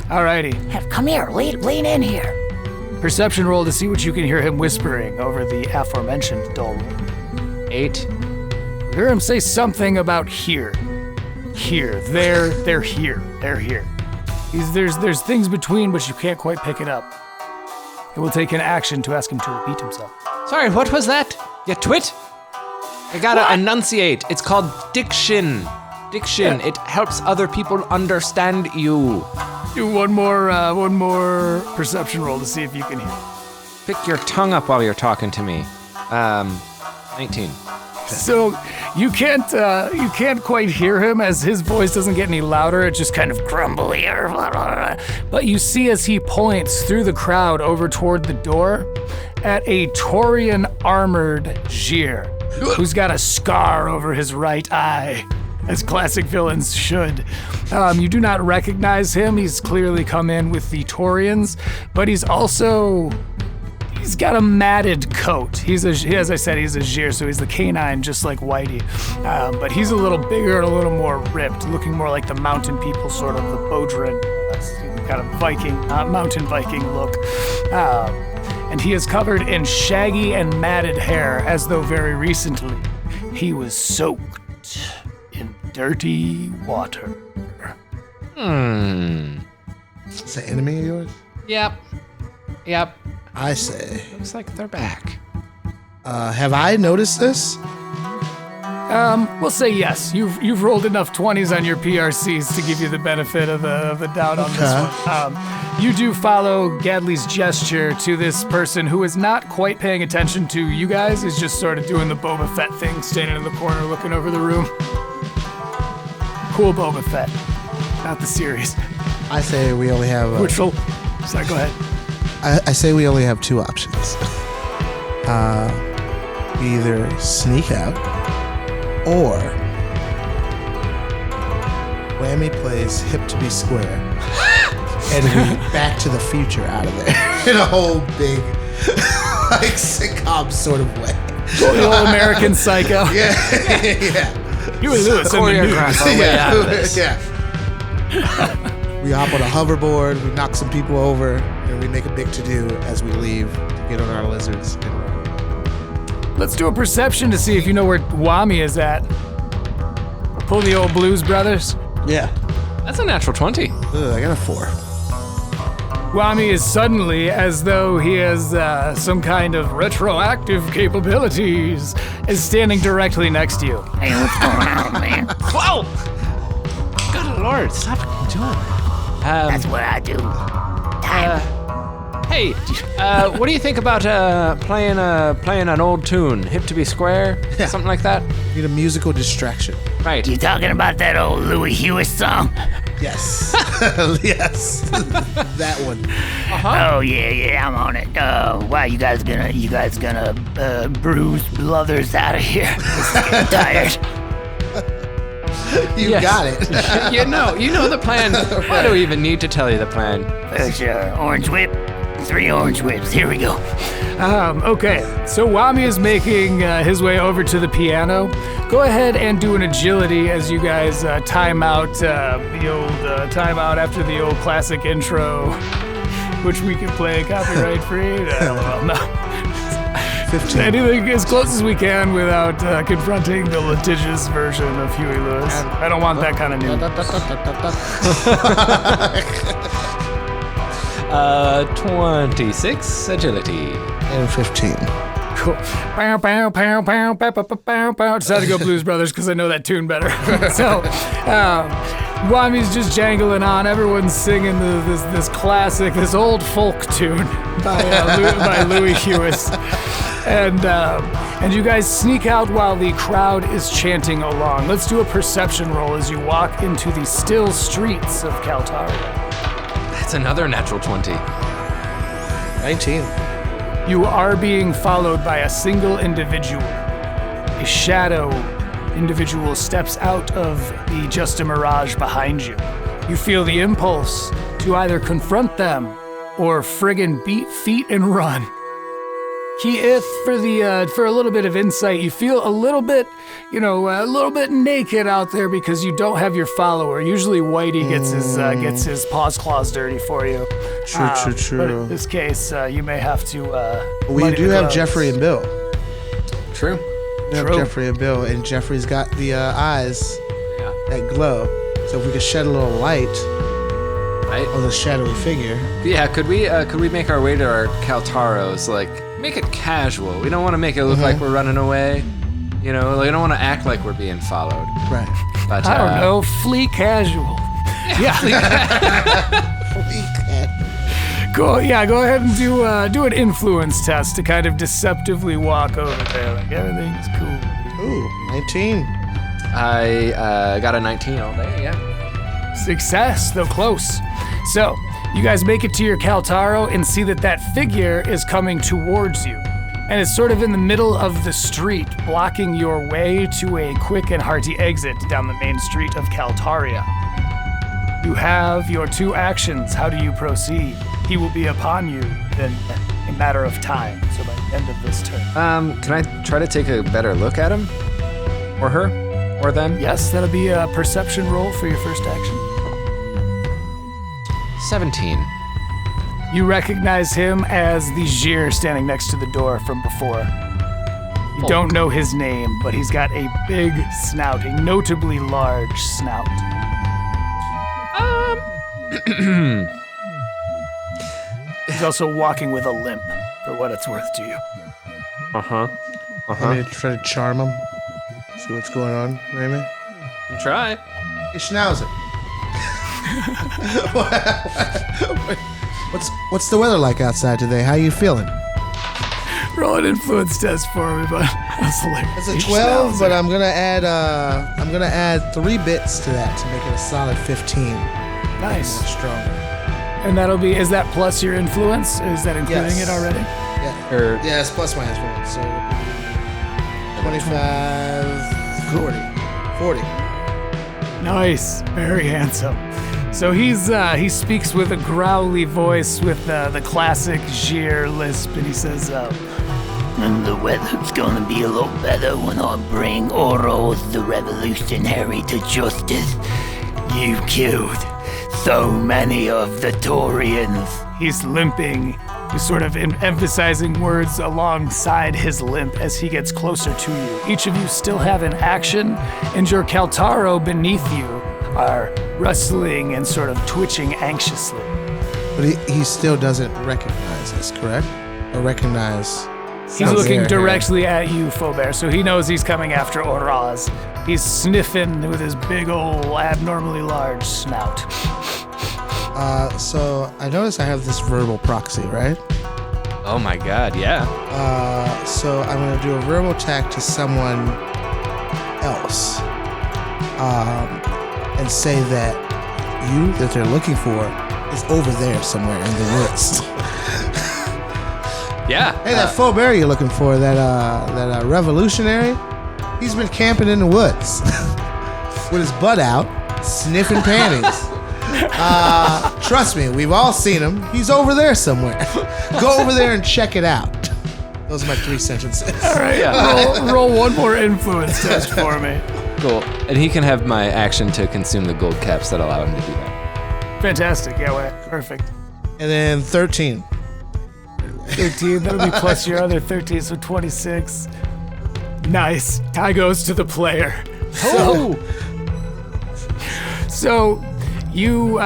Alrighty. Come here. Lean in here. Perception roll to see what you can hear him whispering over the aforementioned dull roar. 8. Hear him say something about here. Here. They're here. They're here. There's things between, but you can't quite pick it up. It will take an action to ask him to repeat himself. Sorry, what was that? You twit? I gotta enunciate. It's called diction. Diction. It helps other people understand you. Do one more perception roll to see if you can hear. Pick your tongue up while you're talking to me. 19. So you can't quite hear him as his voice doesn't get any louder. It's just kind of grumbly. But you see as he points through the crowd over toward the door at a Taurian armored Djir who's got a scar over his right eye, as classic villains should. You do not recognize him. He's clearly come in with the Taurians, but he's got a matted coat. As I said, he's a Djir, so he's the canine, just like Whitey. But he's a little bigger and a little more ripped, looking more like the mountain people, sort of the Bodrin, kind of Viking, mountain Viking look. And he is covered in shaggy and matted hair, as though very recently he was soaked in dirty water. Is that enemy of yours? Yep. I say. Looks like they're back. Have I noticed this? We'll say yes. You've rolled enough 20s on your PRCs to give you the benefit of the doubt on this one. You do follow Gadley's gesture to this person who is not quite paying attention to you guys. He's just sort of doing the Boba Fett thing, standing in the corner looking over the room. Cool Boba Fett, not the series. I say we only have. Sorry, go ahead. I say we only have 2 options. we either sneak out or Whammy plays Hip to Be Square and we Back to the Future out of there in a whole big like sitcom sort of way. The old American Psycho. Yeah. Huey Lewis in the Choreograph our way out of this. Yeah. We hop on a hoverboard, we knock some people over, and we make a big to-do as we leave to get on our lizards and run. Let's do a perception to see if you know where Wommy is at. Pull the old Blues Brothers. Yeah. That's a natural 20. I got a 4. Wommy is suddenly, as though he has some kind of retroactive capabilities, is standing directly next to you. Hey, what's going on, man? Whoa! Good Lord, stop doing that. That's what I do. Time. Hey, what do you think about playing an old tune, Hip to Be Square, Yeah. something like that? Need a musical distraction. Right. You talking about that old Louis Hewitt song? Yes. Yes. That one. Oh yeah, I'm on it. Wow, you guys gonna bruise Bluthers out of here? This is getting tired. You Yes. got it. you know the plan. Why do we even need to tell you the plan? Sure. Orange whip. 3 orange whips. Here we go. Okay, so Wommy is making his way over to the piano. Go ahead and do an agility as you guys time out after the old classic intro, which we can play copyright free. Well, no. 15. Anything as close as we can without confronting the litigious version of Huey Lewis. I don't want that kind of news. 26 agility. And 15. Cool. Pow, pow, pow, pow, pow, pow, pow, pow. Decided to go Blues Brothers because I know that tune better. So, Wammy's just jangling on. Everyone's singing this classic, this old folk tune by Louis Hewitt. And you guys sneak out while the crowd is chanting along. Let's do a perception roll as you walk into the still streets of Caltaro. That's another natural 20. 19. You are being followed by a single individual. A shadow individual steps out of the Just a Mirage behind you. You feel the impulse to either confront them or friggin' beat feet and run. Kee'Eeth, for a little bit of insight, you feel a little bit naked out there because you don't have your follower. Usually Whitey gets his paws claws dirty for you. True. But in this case, you may have to. We do have Jeffrey and Bill. True. We have Jeffrey and Bill, and Jeffrey's got the eyes that glow. So if we could shed a little light Right. on the shadowy figure. Yeah. Could we make our way to our Caltaros? Like, make it casual. We don't want to make it look like we're running away. You know, like, we don't want to act like we're being followed. Right. But I don't know, flee casual. Go ahead and do an influence test to kind of deceptively walk over there. Like, everything's cool. Ooh, 19. I got a 19 all day. Yeah. Success, though close. So, you guys make it to your Caltaro and see that figure is coming towards you. And it's sort of in the middle of the street, blocking your way to a quick and hearty exit down the main street of Caltaria. You have your 2 actions. How do you proceed? He will be upon you in a matter of time, so by the end of this turn. Can I try to take a better look at him? Or her? Or them? Yes, that'll be a perception roll for your first action. 17. You recognize him as the Jir standing next to the door from before. You don't know his name, but he's got a big snout, a notably large snout. He's also walking with a limp, for what it's worth to you. I'm gonna try to charm him. See what's going on, Raymond. Try. Hey, Schnauzer. What's the weather like outside today? How you feeling? Roll an influence test for me, but that's hilarious. It's a 12, but I'm gonna add 3 bits to that to make it a solid 15. Nice. Stronger. And is that plus your influence? Is that including Yes. it already? Yeah. Or Yeah, it's plus my influence. So 25, 40. Nice. Very handsome. So he speaks with a growly voice with the classic Gier lisp, and he says, And the weather's gonna be a lot better when I bring Oros the revolutionary to justice. You killed so many of the Taurians. he's limping. He's sort of emphasizing words alongside his limp as he gets closer to you. Each of you still have an action, and your Caltaro beneath you are rustling and sort of twitching anxiously. But he still doesn't recognize us, correct? Or recognize... He's looking directly at you, Feaubear, so he knows he's coming after Oraz. He's sniffing with his big old abnormally large snout. So I notice I have this verbal proxy, right? Oh my god, yeah. So I'm gonna do a verbal attack to someone else, and say that you that they're looking for is over there somewhere in the woods. Yeah. Hey, that Feaubear you're looking for, that revolutionary, he's been camping in the woods with his butt out, sniffing panties. Trust me, we've all seen him. He's over there somewhere. Go over there and check it out. Those are my 3 sentences. All right, yeah. roll one more influence test for me. Cool. And he can have my action to consume the gold caps that allow him to do that. Fantastic. Yeah, perfect. And then 13. 13, that'll be plus your other 13, so 26. Nice. Tie goes to the player. So you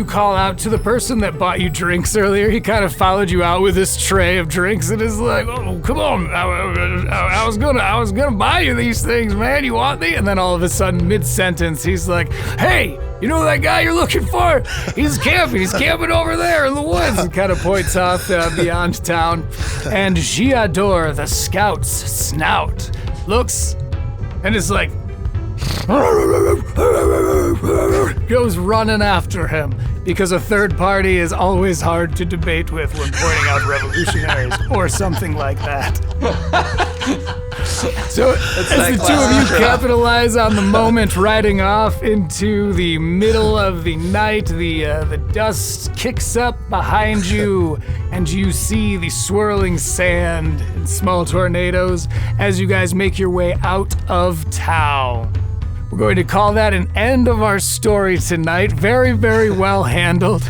call out to the person that bought you drinks earlier. He kind of followed you out with this tray of drinks and is like, "Oh, come on! I was gonna buy you these things, man. You want these?" And then all of a sudden, mid-sentence, he's like, "Hey, you know that guy you're looking for? He's camping. He's camping over there in the woods." And kind of points off beyond town. And Giador, the scout's snout, looks and is like, goes running after him, because a third party is always hard to debate with when pointing out revolutionaries or something like that. So as the two of you capitalize on the moment, riding off into the middle of the night, the dust kicks up behind you, and you see the swirling sand and small tornadoes as you guys make your way out of town. We're going to call that an end of our story tonight. Very, very well handled.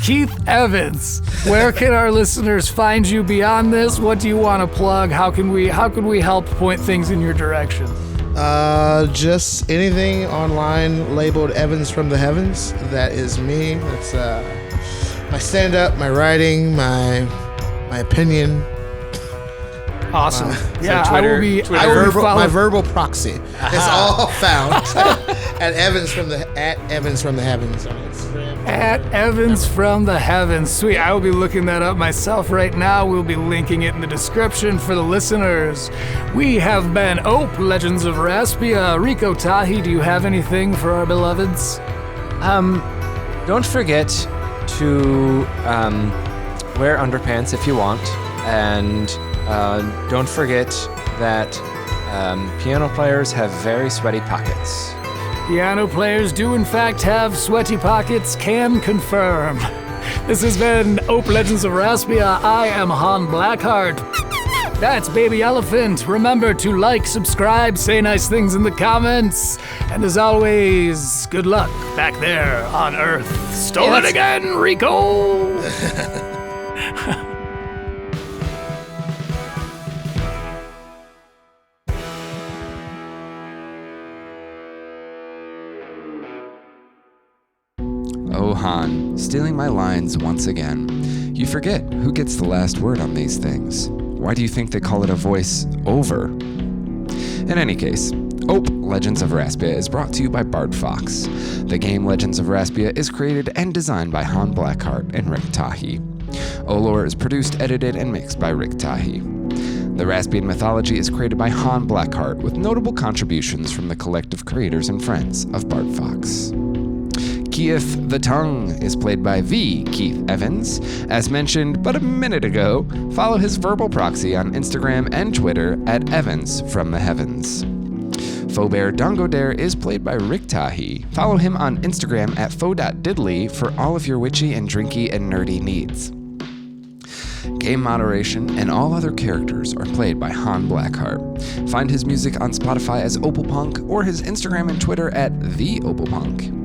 Kee'Eeth Evans, where can our listeners find you beyond this? What do you want to plug? How can we help point things in your direction? Just anything online labeled Evans from the Heavens. That is me. That's my stand-up, my writing, my opinion. Awesome. Yeah, Twitter, I will be my verbal proxy. It's all found at Evans from the Heavens on Instagram. At Evans from the Heavens. Sweet. I will be looking that up myself right now. We'll be linking it in the description for the listeners. We have been Ope, Legends of Raspia. Rico Tahi, do you have anything for our beloveds? Don't forget to wear underpants if you want, and don't forget that piano players have very sweaty pockets. Piano players do in fact have sweaty pockets, can confirm. This has been Ope Legends of Raspia. I am Han Blackheart. That's Baby Elephant. Remember to like, subscribe, say nice things in the comments. And as always, good luck back there on Earth. Stolen again, Rico! Oh, Han, stealing my lines once again. You forget who gets the last word on these things. Why do you think they call it a voice over? In any case, Ope Legends of Raspia is brought to you by Bard Fox. The game Legends of Raspia is created and designed by Han Blackheart and Rick Tahi. Olor is produced, edited, and mixed by Rick Tahi. The Raspian mythology is created by Han Blackheart with notable contributions from the collective creators and friends of Bard Fox. Kee'Eeth the Tongue is played by V. Keith Evans. As mentioned but a minute ago, follow his verbal proxy on Instagram and Twitter at Evans from the Heavens. Feaubear Dongodiere is played by Rick Tahi. Follow him on Instagram at faux.diddly for all of your witchy and drinky and nerdy needs. Game moderation and all other characters are played by Han Blackheart. Find his music on Spotify as Opalpunk or his Instagram and Twitter at TheOpalpunk.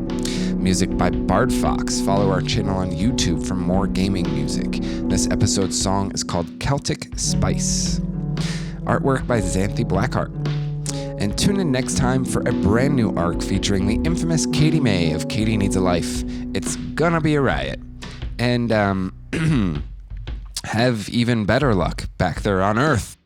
Music by Bard Fox. Follow our channel on YouTube for more gaming music. This episode's song is called Celtic Spice. Artwork by Xanthi Blackheart. And tune in next time for a brand new arc featuring the infamous Katie May of Katie Needs a Life. It's gonna be a riot. And, have even better luck back there on Earth.